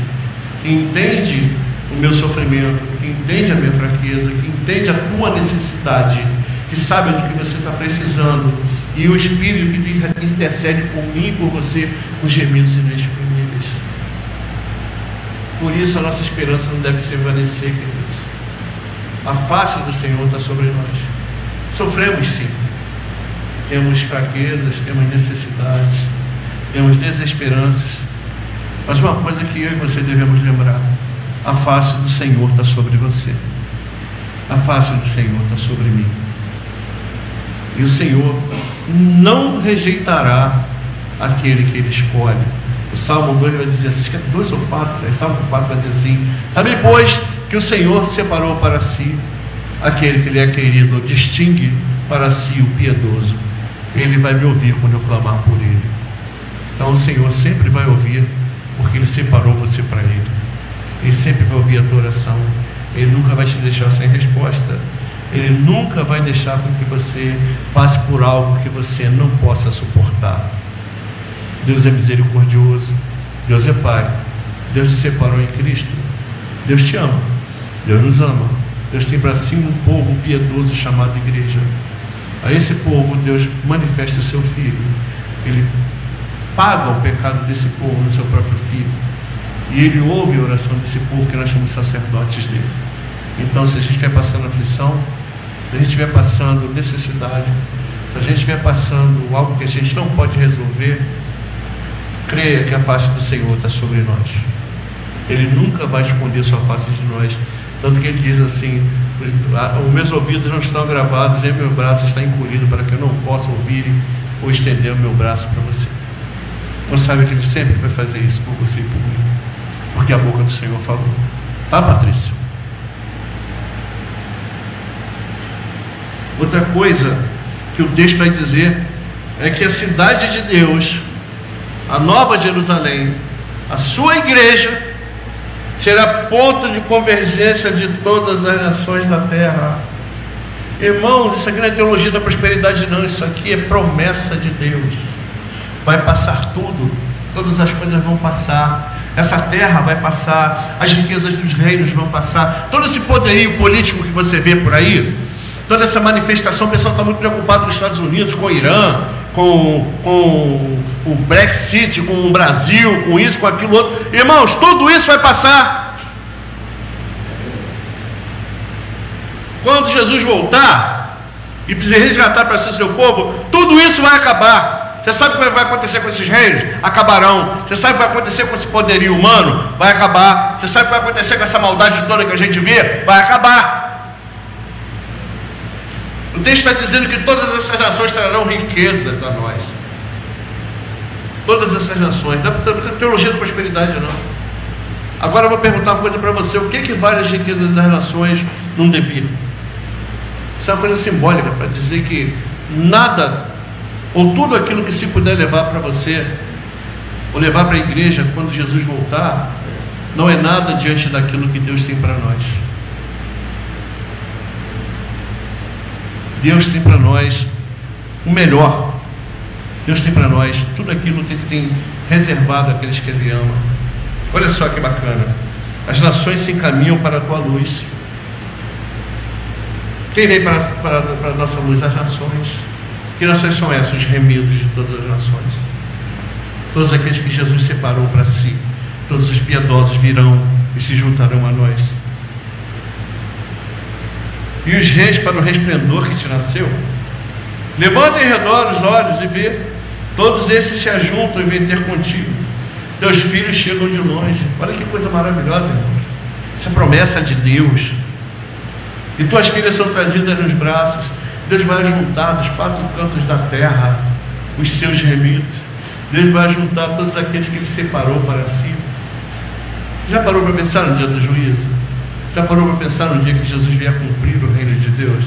que entende o meu sofrimento, que entende a minha fraqueza, que entende a tua necessidade, que sabe do que você está precisando e o Espírito que intercede por mim e por você com gemidos inexprimíveis. Por isso a nossa esperança não deve se envanecer, queridos. A face do Senhor está sobre nós. Sofremos sim, temos fraquezas, temos necessidades, temos desesperanças, mas uma coisa que eu e você devemos lembrar: a face do Senhor está sobre você, a face do Senhor está sobre mim, e o Senhor não rejeitará aquele que Ele escolhe. O Salmo 2 vai dizer assim, acho que é 2 ou 4, Salmo 4 vai dizer assim: sabe, pois, que o Senhor separou para si aquele que Ele é querido, distingue para si o piedoso. Ele vai me ouvir quando eu clamar por Ele. Então o Senhor sempre vai ouvir, porque Ele separou você para Ele. Ele sempre vai ouvir a tua oração. Ele nunca vai te deixar sem resposta. Ele nunca vai deixar com que você passe por algo que você não possa suportar. Deus é misericordioso, Deus é Pai, Deus te separou em Cristo, Deus te ama, Deus nos ama. Deus tem para si um povo piedoso chamado igreja. A esse povo Deus manifesta o seu Filho. Ele paga o pecado desse povo no seu próprio Filho, e Ele ouve a oração desse povo, que nós somos sacerdotes dele. Então, se a gente estiver passando aflição, se a gente estiver passando necessidade, se a gente estiver passando algo que a gente não pode resolver, creia que a face do Senhor está sobre nós. Ele nunca vai esconder sua face de nós. Tanto que Ele diz assim: os meus ouvidos não estão gravados, nem meu braço está encolhido, para que eu não possa ouvir ou estender o meu braço para você. Então sabe que Ele sempre vai fazer isso por você e por mim, porque a boca do Senhor falou. Tá, Patrícia? Outra coisa que o texto vai dizer é que a cidade de Deus, a Nova Jerusalém, a sua igreja, será ponto de convergência de todas as nações da terra. Irmãos, isso aqui não é teologia da prosperidade não, isso aqui é promessa de Deus. Vai passar tudo, todas as coisas vão passar, essa terra vai passar, as riquezas dos reinos vão passar, todo esse poderio político que você vê por aí, toda essa manifestação, o pessoal está muito preocupado com os Estados Unidos, com o Irã, com o Brexit, com o Brasil, com isso, com aquilo outro. Irmãos, tudo isso vai passar. Quando Jesus voltar e resgatar para si o seu povo, tudo isso vai acabar. Você sabe o que vai acontecer com esses reinos? Acabarão. Você sabe o que vai acontecer com esse poderio humano? Vai acabar. Você sabe o que vai acontecer com essa maldade toda que a gente vê? Vai acabar. O texto está dizendo que todas essas nações trarão riquezas a nós. Todas essas nações. Não é teologia da prosperidade não. Agora eu vou perguntar uma coisa para você: o que vale as riquezas das nações num devir? Isso é uma coisa simbólica para dizer que nada, ou tudo aquilo que se puder levar para você, ou levar para a igreja quando Jesus voltar, não é nada diante daquilo que Deus tem para nós. Deus tem para nós o melhor. Deus tem para nós tudo aquilo que Ele tem reservado àqueles que Ele ama. Olha só que bacana: as nações se encaminham para a tua luz. Quem vem para a nossa luz? As nações. Que nações são essas? Os remidos de todas as nações, todos aqueles que Jesus separou para si. Todos os piedosos virão e se juntarão a nós. E os reis para o resplendor que te nasceu. Levanta em redor os olhos e vê, todos esses se ajuntam e vêm ter contigo. Teus filhos chegam de longe. Olha que coisa maravilhosa, irmãos. Essa promessa de Deus. E tuas filhas são trazidas nos braços. Deus vai juntar dos quatro cantos da terra os seus remidos. Deus vai juntar todos aqueles que Ele separou para si. Já parou para pensar no dia do juízo? Já parou para pensar no dia que Jesus vier cumprir o reino de Deus?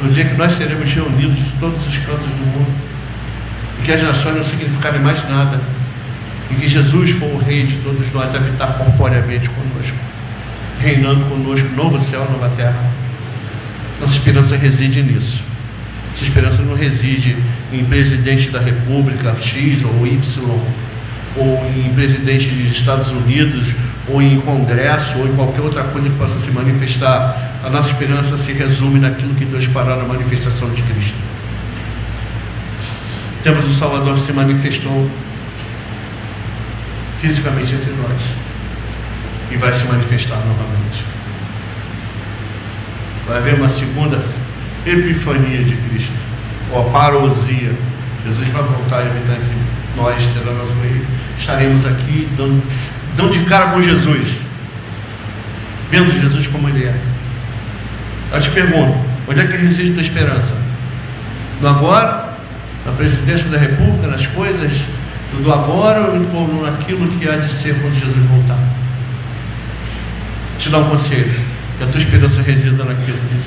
No dia que nós seremos reunidos de todos os cantos do mundo, e que as nações não significarem mais nada, e que Jesus for o rei de todos nós, habitar corporeamente conosco, reinando conosco, novo céu, nova terra. Nossa esperança reside nisso. Nossa esperança não reside em presidente da república X ou Y, ou em presidente dos Estados Unidos, ou em congresso, ou em qualquer outra coisa que possa se manifestar. A nossa esperança se resume naquilo que Deus fará na manifestação de Cristo. temos o Salvador que se manifestou fisicamente entre nós e vai se manifestar novamente. Vai haver uma segunda epifania de Cristo, ou a parousia. Jesus vai voltar e habitar entre nós, terá nosso meio. Estaremos aqui dando de cara com Jesus, vendo Jesus como Ele é. Eu te pergunto, onde é que reside a tua esperança? No agora, na presidência da República, nas coisas do agora, ou naquilo que há de ser quando Jesus voltar? Te dar um conselho, que a tua esperança resida naquilo que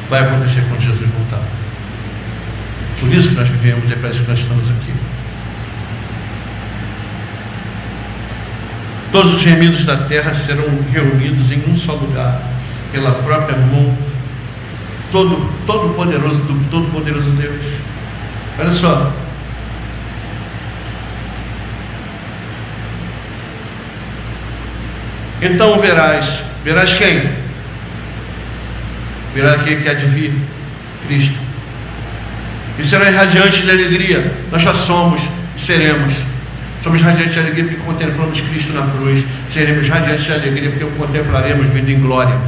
vai acontecer quando Jesus voltar. Por isso que nós vivemos, é para isso que nós estamos aqui. Todos os gemidos da terra serão reunidos em um só lugar, pela própria mão todo-poderoso do todo-poderoso Deus. Olha só. Então verás quem? Verás aquele que há de vir, Cristo. E será radiante de alegria. Nós já somos e seremos. Somos radiantes de alegria porque contemplamos Cristo na cruz. Seremos radiantes de alegria porque o contemplaremos vindo em glória.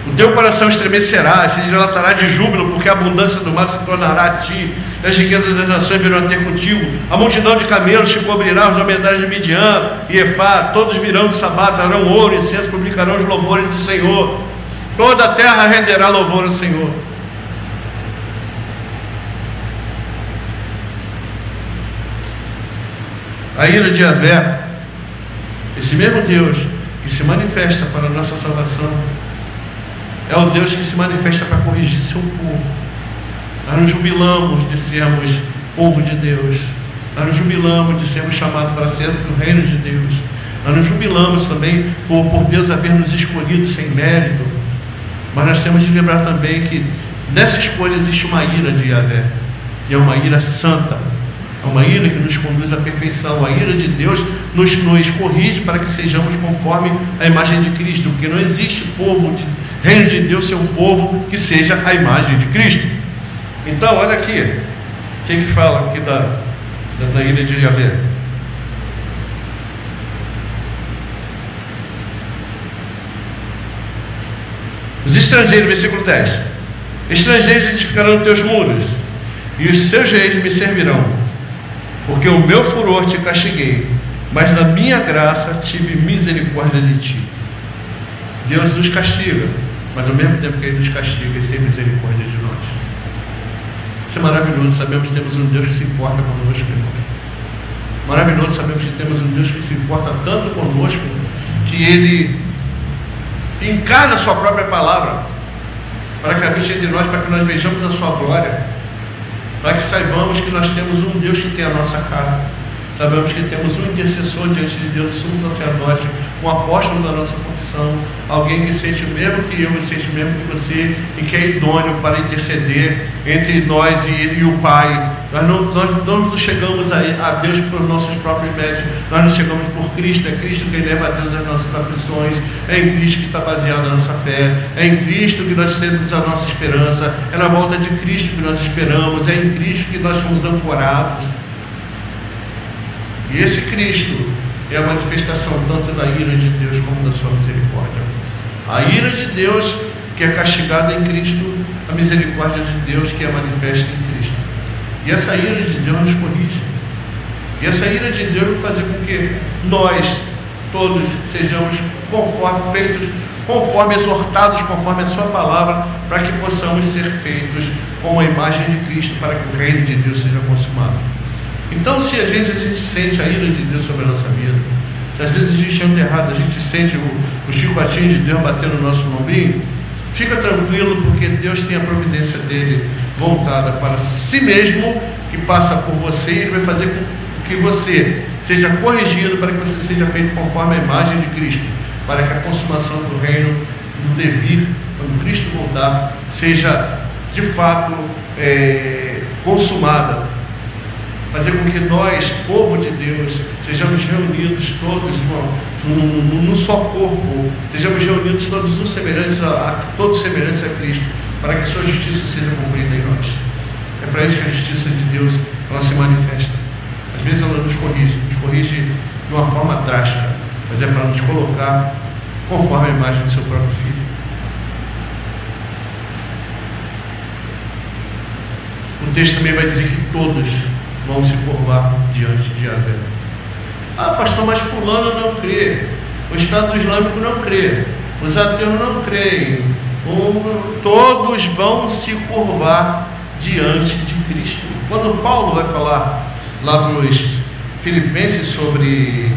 O teu coração estremecerá, se dilatará de júbilo, porque a abundância do mar se tornará a ti. As riquezas das nações virão a ter contigo. A multidão de camelos te cobrirá, os dromedários de Midian e Efá, todos virão de Sabá, darão ouro e incenso, publicarão os louvores do Senhor. Toda a terra renderá louvor ao Senhor. A ira de Yahvé, esse mesmo Deus que se manifesta para a nossa salvação, é o Deus que se manifesta para corrigir seu povo. Nós nos jubilamos de sermos povo de Deus. Nós nos jubilamos de sermos chamados para ser do reino de Deus. Nós nos jubilamos também por Deus haver nos escolhido sem mérito. Mas nós temos de lembrar também que nessa escolha existe uma ira de Yahvé. E é uma ira santa. É uma ira que nos conduz à perfeição. A ira de Deus nos corrige para que sejamos conforme a imagem de Cristo. Porque não existe povo de reino de Deus ser um povo que seja a imagem de Cristo. Então, olha aqui, o que fala aqui da ira de Yahvé? Os estrangeiros, versículo 10: estrangeiros edificarão teus muros, e os seus reis me servirão, porque o meu furor te castiguei, mas na minha graça tive misericórdia de ti. Deus nos castiga, mas ao mesmo tempo que Ele nos castiga, Ele tem misericórdia de nós. Isso é maravilhoso. Sabemos que temos um Deus que se importa conosco, irmão. Maravilhoso, sabemos que temos um Deus que se importa tanto conosco, que Ele encarna a sua própria palavra para que habite entre nós, para que nós vejamos a sua glória, para que saibamos que nós temos um Deus que tem a nossa cara. Sabemos que temos um intercessor diante de Deus, o sumo sacerdote, um apóstolo da nossa confissão, alguém que sente o mesmo que eu e sente o mesmo que você, e que é idôneo para interceder entre nós e o Pai. Nós não nos chegamos a Deus por nossos próprios méritos, nós nos chegamos por Cristo. É Cristo quem leva a Deus as nossas aflições, é em Cristo que está baseada a nossa fé, é em Cristo que nós temos a nossa esperança, é na volta de Cristo que nós esperamos, é em Cristo que nós fomos ancorados. E esse Cristo é a manifestação tanto da ira de Deus como da sua misericórdia. A ira de Deus que é castigada em Cristo, a misericórdia de Deus que é manifesta em Cristo. E essa ira de Deus nos corrige. E essa ira de Deus vai fazer com que nós todos sejamos conforme exortados, conforme a sua palavra, para que possamos ser feitos com a imagem de Cristo, para que o reino de Deus seja consumado. Então, se às vezes a gente sente a ira de Deus sobre a nossa vida, se às vezes a gente anda errado, a gente sente o chicotinho de Deus batendo no nosso lombinho, fica tranquilo, porque Deus tem a providência dele voltada para si mesmo, que passa por você, e ele vai fazer com que você seja corrigido, para que você seja feito conforme a imagem de Cristo, para que a consumação do reino, no devir, quando Cristo voltar, seja de fato consumada. Fazer com que nós, povo de Deus, sejamos reunidos todos num só corpo, sejamos reunidos todos semelhantes a Cristo, para que sua justiça seja cumprida em nós. É É para isso que a justiça de Deus ela se manifesta. Às vezes ela nos corrige de uma forma drástica, mas é para nos colocar conforme a imagem do seu próprio Filho. O texto também vai dizer que todos vão se curvar diante de Yahvé. Ah, pastor, mas fulano não crê, o Estado Islâmico não crê, os ateus não creem, todos vão se curvar diante de Cristo. Quando Paulo vai falar lá para os Filipenses sobre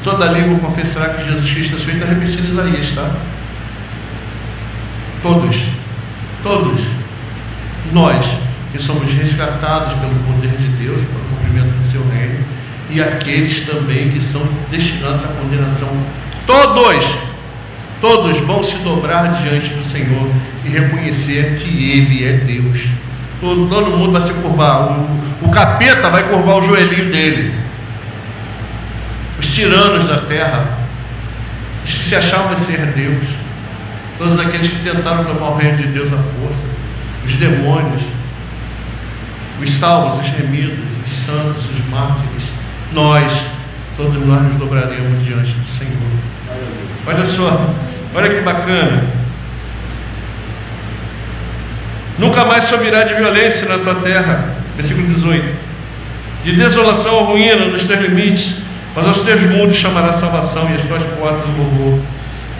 toda língua confessará que Jesus Cristo é Senhor, ele está repetindo Isaías, tá? Todos nós que somos resgatados pelo poder de Deus, pelo cumprimento do seu reino, e aqueles também que são destinados à condenação, todos vão se dobrar diante do Senhor e reconhecer que Ele é Deus. Todo mundo vai se curvar, o capeta vai curvar o joelhinho dele, os tiranos da terra, os que se achavam ser Deus, todos aqueles que tentaram tomar o reino de Deus à força, os demônios, os salvos, os remidos, os santos, os mártires, todos nós nos dobraremos diante do Senhor. Olha só, olha que bacana. Nunca mais subirá de violência na tua terra, versículo 18, de desolação ou ruína nos teus limites, mas aos teus mundos chamará salvação e as tuas portas louvor.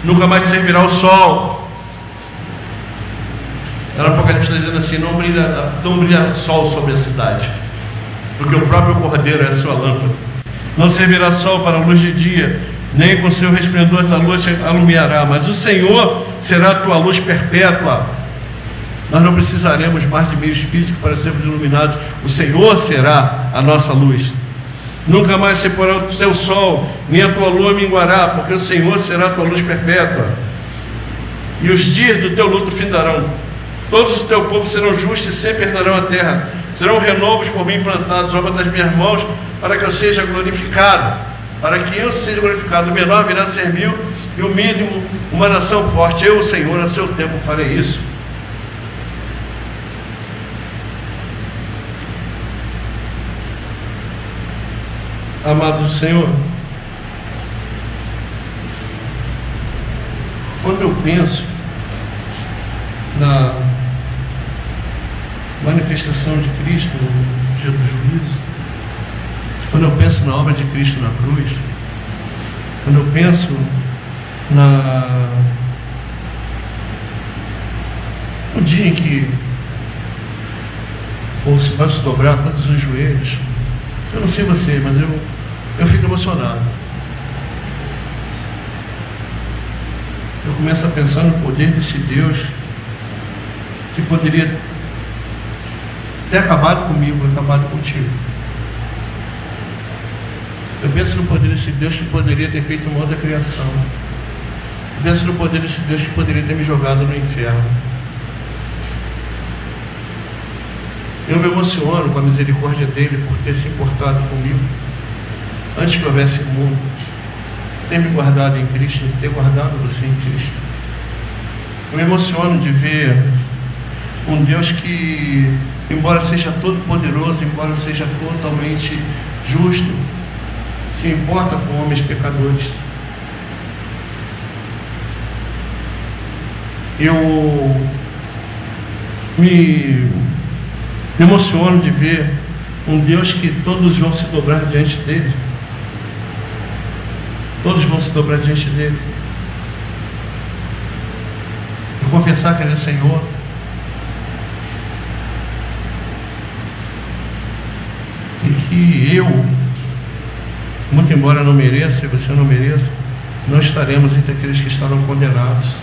Nunca mais te servirá o sol. Ela Apocalipse está dizendo assim: não brilha sol sobre a cidade, porque o próprio Cordeiro é a sua lâmpada. Não servirá sol para a luz de dia, nem com seu resplendor da luz te alumiará, mas o Senhor será a tua luz perpétua. Nós não precisaremos mais de meios físicos para sermos iluminados. O Senhor será a nossa luz. Nunca mais se porá o seu sol, nem a tua lua minguará, porque o Senhor será a tua luz perpétua. E os dias do teu luto findarão. Todos o teu povo serão justos e sempre herdarão a terra. Serão renovos por mim plantados, obra das minhas mãos, para que eu seja glorificado. Para que eu seja glorificado. O menor virá a ser mil, e o mínimo uma nação forte. Eu, o Senhor, a seu tempo farei isso. Amados do Senhor, quando eu penso na manifestação de Cristo no dia do juízo, quando eu penso na obra de Cristo na cruz, quando eu penso no dia em que vai se dobrar todos os joelhos, eu não sei você, mas eu fico emocionado. Eu começo a pensar no poder desse Deus que poderia ter acabado comigo, acabado contigo. Eu penso no poder desse Deus que poderia ter feito uma outra criação. Eu penso no poder desse Deus que poderia ter me jogado no inferno. Eu me emociono com a misericórdia dele por ter se importado comigo antes que houvesse mundo, ter me guardado em Cristo, ter guardado você em Cristo. Eu me emociono de ver um Deus que, embora seja todo poderoso, embora seja totalmente justo, se importa com homens pecadores. Eu me emociono de ver um Deus que todos vão se dobrar diante dele. Todos vão se dobrar diante dele. Eu confessar que ele é Senhor. E que eu, muito embora não mereça e você não mereça, não estaremos entre aqueles que estarão condenados.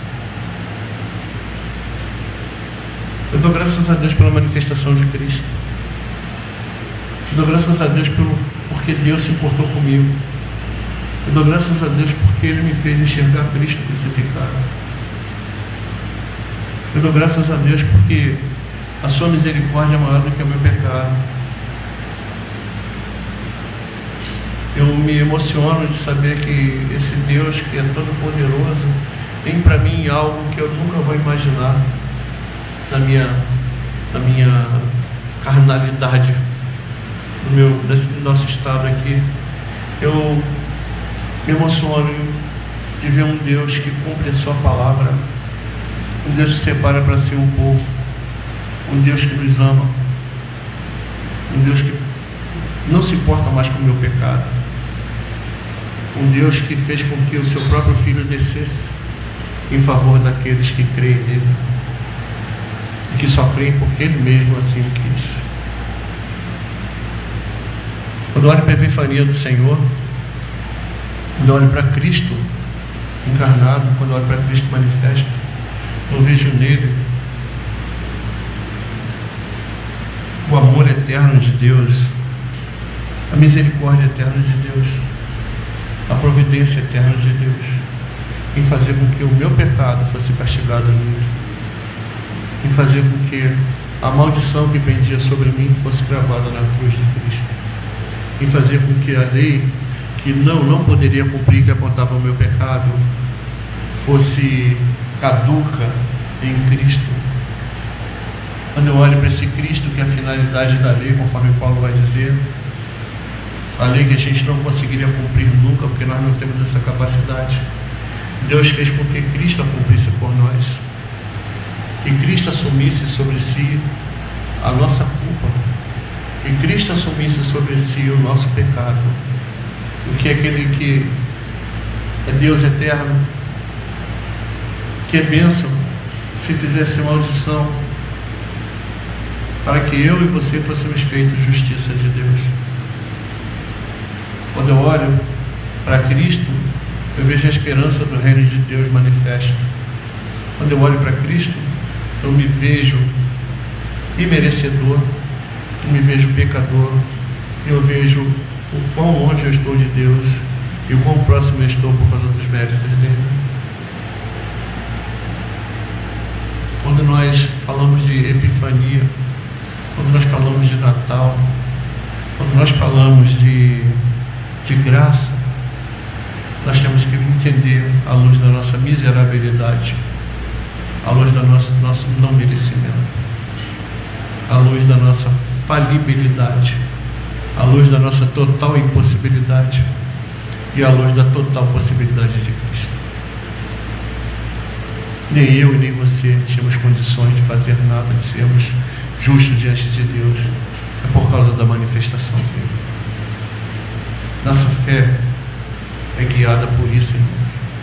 Eu dou graças a Deus pela manifestação de Cristo. Eu dou graças a Deus porque Deus se importou comigo. Eu dou graças a Deus porque Ele me fez enxergar Cristo crucificado. Eu dou graças a Deus porque a sua misericórdia é maior do que o meu pecado. Eu me emociono de saber que esse Deus que é todo poderoso tem para mim algo que eu nunca vou imaginar na minha carnalidade desse nosso estado aqui. Eu me emociono de ver um Deus que cumpre a sua palavra, um Deus que separa para si um povo, um Deus que nos ama, um Deus que não se importa mais com o meu pecado, um Deus que fez com que o seu próprio Filho descesse em favor daqueles que creem nele e que só creem porque Ele mesmo assim o quis. Quando eu olho para a epifania do Senhor, quando eu olho para Cristo encarnado, quando eu olho para Cristo manifesto, eu vejo nele o amor eterno de Deus, a misericórdia eterna de Deus, a providência eterna de Deus, em fazer com que o meu pecado fosse castigado nele, em fazer com que a maldição que pendia sobre mim fosse gravada na cruz de Cristo, em fazer com que a lei que não poderia cumprir, que apontava o meu pecado, fosse caduca em Cristo. Quando eu olho para esse Cristo, que é a finalidade da lei, conforme Paulo vai dizer, a lei que a gente não conseguiria cumprir nunca, porque nós não temos essa capacidade, Deus fez com que Cristo a cumprisse por nós, que Cristo assumisse sobre si a nossa culpa, que Cristo assumisse sobre si o nosso pecado, porque aquele que é Deus eterno, que é bênção, se fizesse maldição, para que eu e você fôssemos feitos justiça de Deus. Quando eu olho para Cristo, eu vejo a esperança do reino de Deus manifesto. Quando eu olho para Cristo, eu me vejo imerecedor, eu me vejo pecador, eu vejo o quão longe eu estou de Deus e o quão próximo eu estou por causa dos méritos dele. Quando nós falamos de Epifania, quando nós falamos de Natal, quando nós falamos de graça, nós temos que entender à luz da nossa miserabilidade, à luz do nosso não merecimento, à luz da nossa falibilidade, à luz da nossa total impossibilidade e à luz da total possibilidade de Cristo. Nem eu e nem você tínhamos condições de fazer nada, de sermos justos diante de Deus. É por causa da manifestação dele. Nossa fé é guiada por isso, irmão.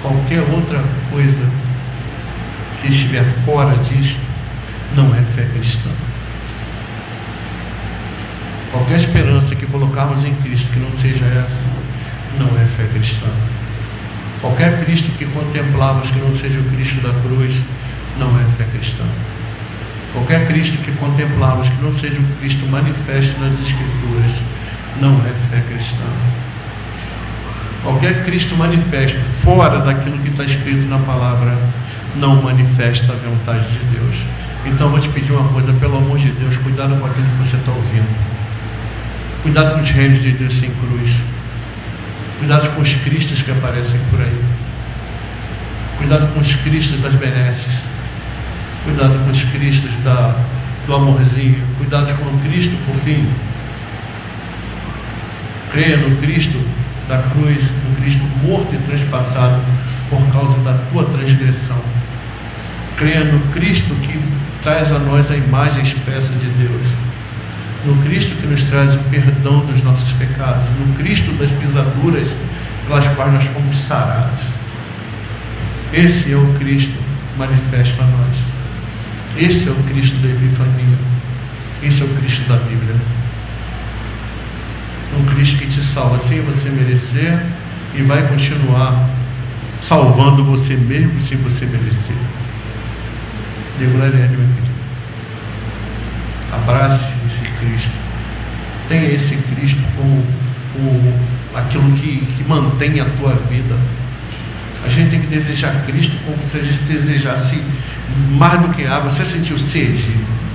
Qualquer outra coisa que estiver fora disto não é fé cristã. Qualquer esperança que colocarmos em Cristo que não seja essa, não é fé cristã. Qualquer Cristo que contemplarmos que não seja o Cristo da cruz, não é fé cristã. Qualquer Cristo que contemplarmos que não seja o Cristo manifesto nas Escrituras, não é fé cristã. Qualquer Cristo manifesto fora daquilo que está escrito na palavra, não manifesta a vontade de Deus. Então eu vou te pedir uma coisa, pelo amor de Deus, cuidado com aquilo que você está ouvindo. Cuidado com os reinos de Deus sem cruz. Cuidado com os cristos que aparecem por aí. Cuidado com os cristos das benesses. Cuidado com os cristos do amorzinho. Cuidado com o Cristo fofinho. Creia no Cristo da cruz, no Cristo morto e transpassado por causa da tua transgressão. Creia no Cristo que traz a nós a imagem expressa de Deus. No Cristo que nos traz o perdão dos nossos pecados, no Cristo das pisaduras pelas quais nós fomos sarados. Esse é o Cristo manifesto a nós. Esse é o Cristo da Epifania. Esse é o Cristo da Bíblia. Um Cristo que te salva sem você merecer e vai continuar salvando você mesmo sem você merecer. Dê glória a Ele, meu querido. Abrace esse Cristo. Tenha esse Cristo como aquilo que mantém a tua vida. A gente tem que desejar Cristo como se a gente desejasse mais do que água. Você sentiu sede?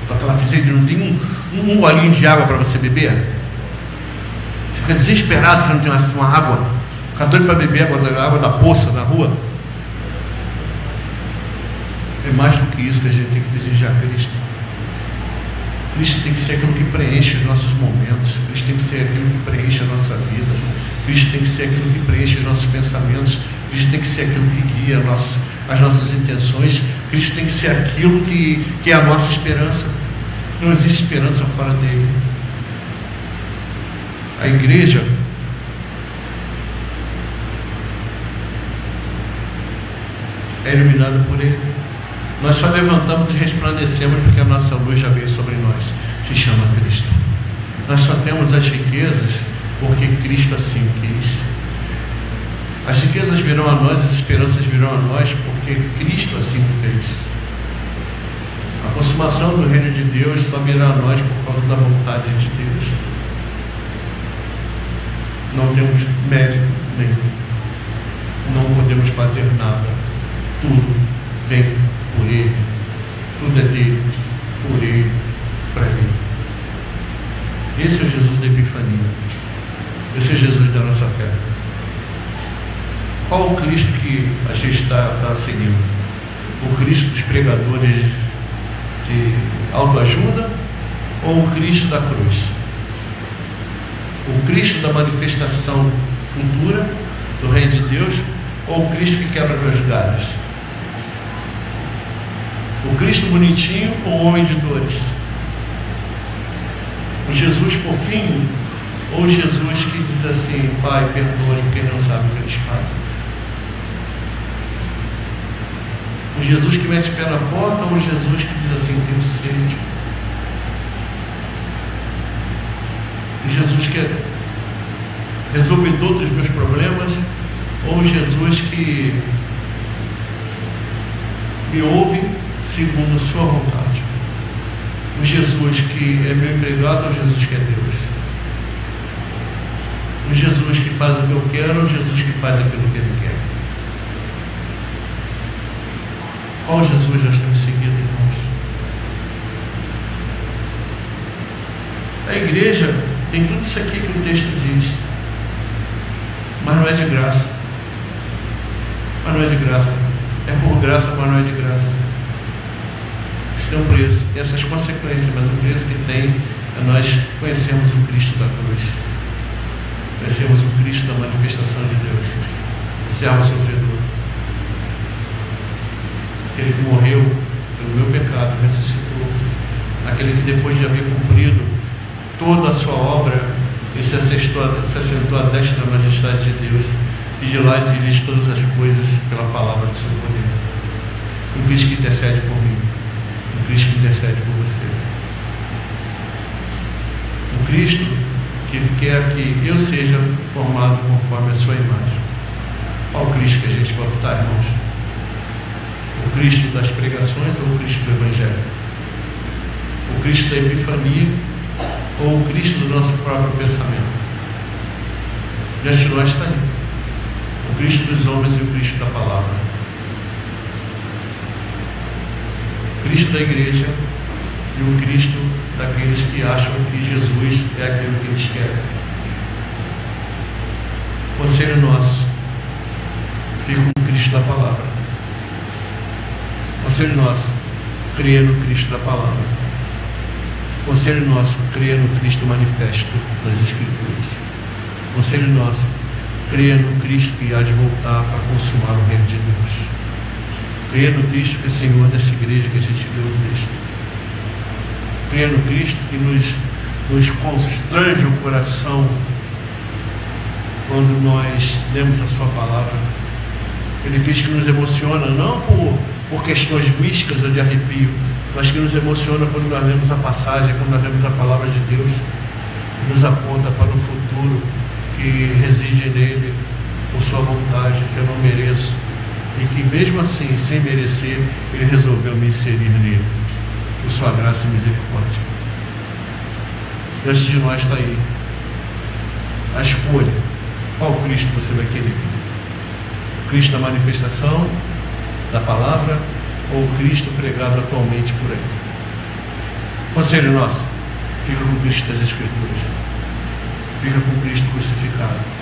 Aquela sede, não tem um golinho de água para você beber? Você fica desesperado que não tem uma água. Fica doido para beber a água da poça na rua. É mais do que isso que a gente tem que desejar Cristo. Cristo tem que ser aquilo que preenche os nossos momentos. Cristo tem que ser aquilo que preenche a nossa vida. Cristo tem que ser aquilo que preenche os nossos pensamentos. Cristo tem que ser aquilo que guia as nossas intenções. Cristo tem que ser aquilo que é a nossa esperança. Não existe esperança fora dele. A igreja é iluminada por ele. Nós só levantamos e resplandecemos porque a nossa luz já veio sobre nós. Se chama Cristo. Nós só temos as riquezas porque Cristo assim quis. As riquezas virão a nós, as esperanças virão a nós porque Cristo assim o fez. A consumação do reino de Deus só virá a nós por causa da vontade de Deus. Não temos mérito nenhum. Não podemos fazer nada. Tudo vem por Ele. Tudo é dele, por Ele, para Ele. Esse é o Jesus da Epifania. Esse é o Jesus da nossa fé. Qual o Cristo que a gente está seguindo? O Cristo dos pregadores de autoajuda ou o Cristo da cruz? O Cristo da manifestação futura do reino de Deus ou o Cristo que quebra meus galhos? O Cristo bonitinho ou o homem de dores? O Jesus fofinho ou o Jesus que diz assim: Pai, perdoa porque eles não sabem o que eles fazem? O Jesus que mete o pé na porta ou o Jesus que diz assim: tenho sede? O Jesus que é resolvedor dos meus problemas ou o Jesus que me ouve segundo a sua vontade? O Jesus que é meu empregado ou o Jesus que é Deus? O Jesus que faz o que eu quero ou o Jesus que faz aquilo que Ele quer? Qual Jesus nós temos seguido, irmãos? A igreja tem tudo isso aqui que o texto diz, mas não é de graça. Mas não é de graça. É por graça, mas não é de graça. Isso tem um preço, tem essas consequências, mas o preço que tem é nós conhecemos o Cristo da cruz. Conhecemos o Cristo da manifestação de Deus, o servo sofredor, aquele que morreu pelo meu pecado, ressuscitou, aquele que depois de haver cumprido toda a sua obra, ele se assentou à destra da majestade de Deus, e de lá ele dirige todas as coisas pela palavra do seu poder. Um Cristo que intercede por mim, um Cristo que intercede por você, um Cristo que quer que eu seja formado conforme a sua imagem. Qual o Cristo que a gente vai optar, irmãos? O Cristo das pregações ou o Cristo do Evangelho? O Cristo da Epifania ou o Cristo do nosso próprio pensamento? Diante de nós está aí o Cristo dos homens e o Cristo da palavra, o Cristo da igreja e o Cristo daqueles que acham que Jesus é aquilo que eles querem. Conselho nosso: fica com o Cristo da palavra. Conselho nosso: creia no Cristo da palavra. Conselho nosso: creia no Cristo manifesto das Escrituras. Conselho nosso: creia no Cristo que há de voltar para consumar o reino de Deus. Creia no Cristo que é Senhor dessa igreja que a gente leu no texto. Creia no Cristo que nos constrange o coração quando nós lemos a sua palavra. Aquele Cristo que nos emociona, não por questões místicas ou de arrepio, mas que nos emociona quando nós lemos a passagem, quando nós lemos a palavra de Deus, nos aponta para o futuro que reside nele, por sua vontade, que eu não mereço, e que mesmo assim, sem merecer, ele resolveu me inserir nele, por sua graça e misericórdia. Diante de nós está aí a escolha: qual Cristo você vai querer? O Cristo da manifestação da palavra ou o Cristo pregado atualmente por aí? Conselho nosso: fica com o Cristo das Escrituras, fica com o Cristo crucificado.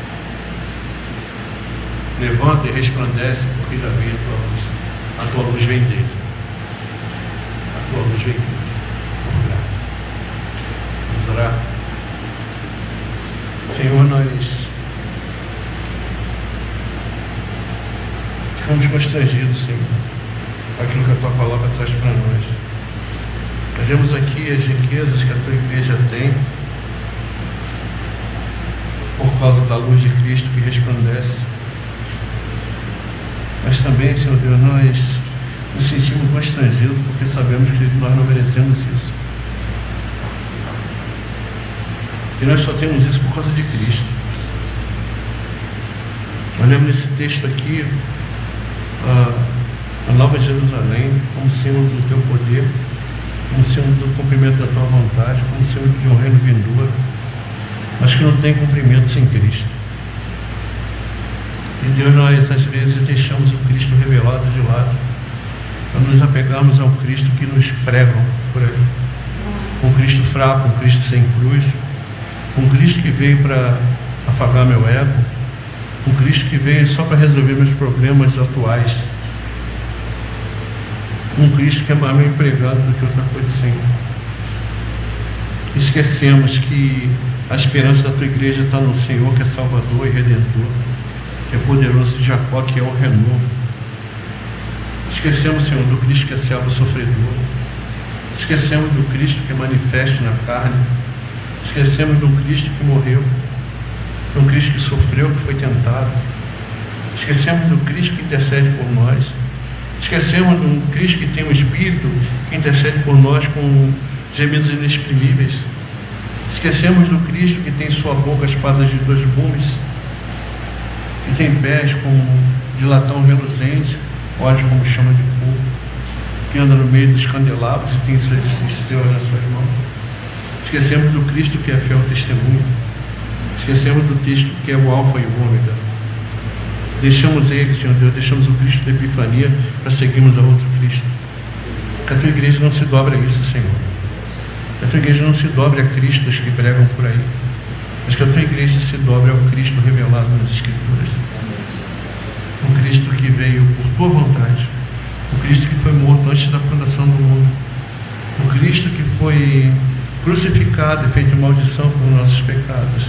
Levanta e resplandece, porque já veio a tua luz. A tua luz vem dele. A tua luz vem dele, por graça. orar. Senhor, nós ficamos constrangidos, Senhor, com aquilo que a Tua palavra traz para nós. Nós vemos aqui as riquezas que a Tua igreja tem por causa da luz de Cristo que resplandece. Mas também, Senhor Deus, nós nos sentimos constrangidos porque sabemos que nós não merecemos isso. Que nós só temos isso por causa de Cristo. Olhamos nesse texto aqui a Nova Jerusalém como símbolo do Teu poder, como símbolo do cumprimento da Tua vontade, como símbolo de um reino vindouro, mas que não tem cumprimento sem Cristo. E Deus, nós às vezes deixamos o Cristo revelado de lado para nos apegarmos ao Cristo que nos pregam por aí. Um Cristo fraco, um Cristo sem cruz, um Cristo que veio para afagar meu ego, um Cristo que veio só para resolver meus problemas atuais, um Cristo que é mais meu empregado do que outra coisa, Senhor. Esquecemos que a esperança da Tua igreja está no Senhor, que é Salvador e Redentor, que é poderoso de Jacó, que é o renovo. Esquecemos, Senhor, do Cristo que é servo sofredor. Esquecemos do Cristo que é manifesto na carne. Esquecemos do Cristo que morreu, do Cristo que sofreu, que foi tentado. Esquecemos do Cristo que intercede por nós. Esquecemos do Cristo que tem um Espírito que intercede por nós com gemidos inexprimíveis. Esquecemos do Cristo que tem em sua boca espadas de 2 gumes, que tem pés como de latão reluzente, olhos como chama de fogo, que anda no meio dos candelabros e tem suas estrelas nas suas mãos. Esquecemos do Cristo que é fiel testemunho. Esquecemos do texto que é o Alfa e o Ômega. Deixamos Ele, Senhor Deus, deixamos o Cristo da Epifania para seguirmos a outro Cristo. Que a Tua igreja não se dobre a isso, Senhor. Que a Tua igreja não se dobre a Cristos que pregam por aí, mas que a Tua igreja se dobre ao Cristo revelado nas Escrituras. O Cristo que veio por Tua vontade. O Cristo que foi morto antes da fundação do mundo. O Cristo que foi crucificado e feito maldição por nossos pecados.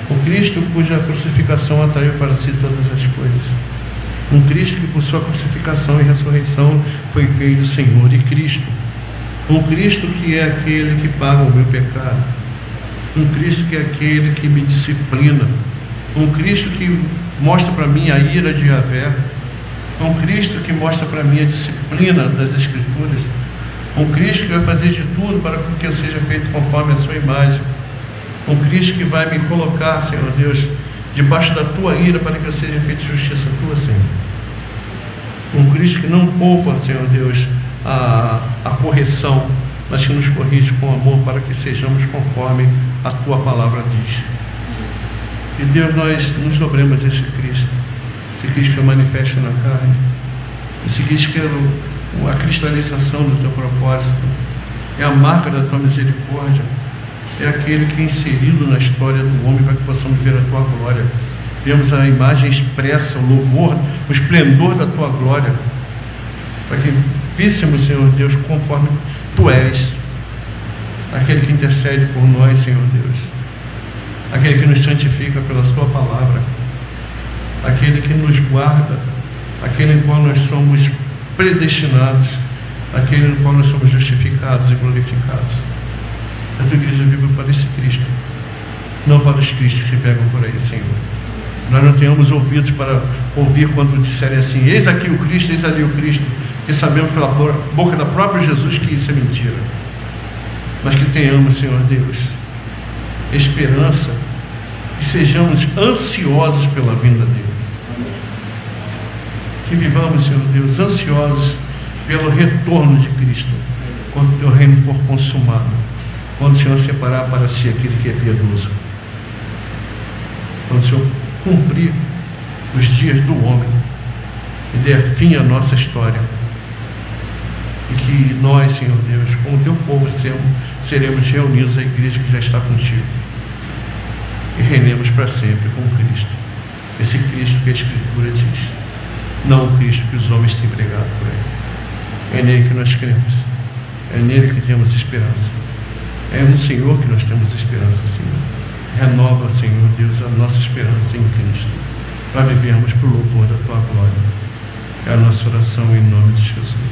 O Cristo cuja crucificação atraiu para si todas as coisas. Um Cristo que por sua crucificação e ressurreição foi feito Senhor e Cristo. Um Cristo que é aquele que paga o meu pecado. Um Cristo que é aquele que me disciplina. Um Cristo que mostra para mim a ira de Yahvé. Um Cristo que mostra para mim a disciplina das Escrituras. Um Cristo que vai fazer de tudo para que eu seja feito conforme a sua imagem. Um Cristo que vai me colocar, Senhor Deus, debaixo da Tua ira para que eu seja feito justiça Tua, Senhor. Um Cristo que não poupa, Senhor Deus, a correção, mas que nos corrige com amor para que sejamos conforme a Tua palavra diz. Que Deus, nós nos dobremos a esse Cristo que manifesta na carne, esse Cristo que é a cristalização do Teu propósito, é a marca da Tua misericórdia, é aquele que é inserido na história do homem para que possamos ver a Tua glória. Vemos a imagem expressa, o louvor, o esplendor da Tua glória, para que víssemos, Senhor Deus, conforme Tu és, aquele que intercede por nós, Senhor Deus, aquele que nos santifica pela Tua palavra, aquele que nos guarda, aquele em qual nós somos predestinados, aquele no qual nós somos justificados e glorificados. A Tua igreja vive para esse Cristo, não para os Cristos que pegam por aí, Senhor. Nós não tenhamos ouvidos para ouvir quando disserem assim: eis aqui o Cristo, eis ali o Cristo, que sabemos pela boca da própria Jesus que isso é mentira. Mas que tenhamos, Senhor Deus, esperança, que sejamos ansiosos pela vinda dEle. Que vivamos, Senhor Deus, ansiosos pelo retorno de Cristo, quando o Teu reino for consumado, quando o Senhor separar para si aquele que é piedoso, quando o Senhor cumprir os dias do homem e der fim à nossa história, e que nós, Senhor Deus, com o Teu povo seremos reunidos à igreja que já está contigo e reinemos para sempre com Cristo, esse Cristo que a Escritura diz, não o Cristo que os homens têm pregado por aí. É nele que nós cremos, é nele que temos esperança, É no Senhor que nós temos esperança, Senhor. Renova, Senhor Deus, a nossa esperança em Cristo, para vivermos para o louvor da Tua glória. É a nossa oração em nome de Jesus.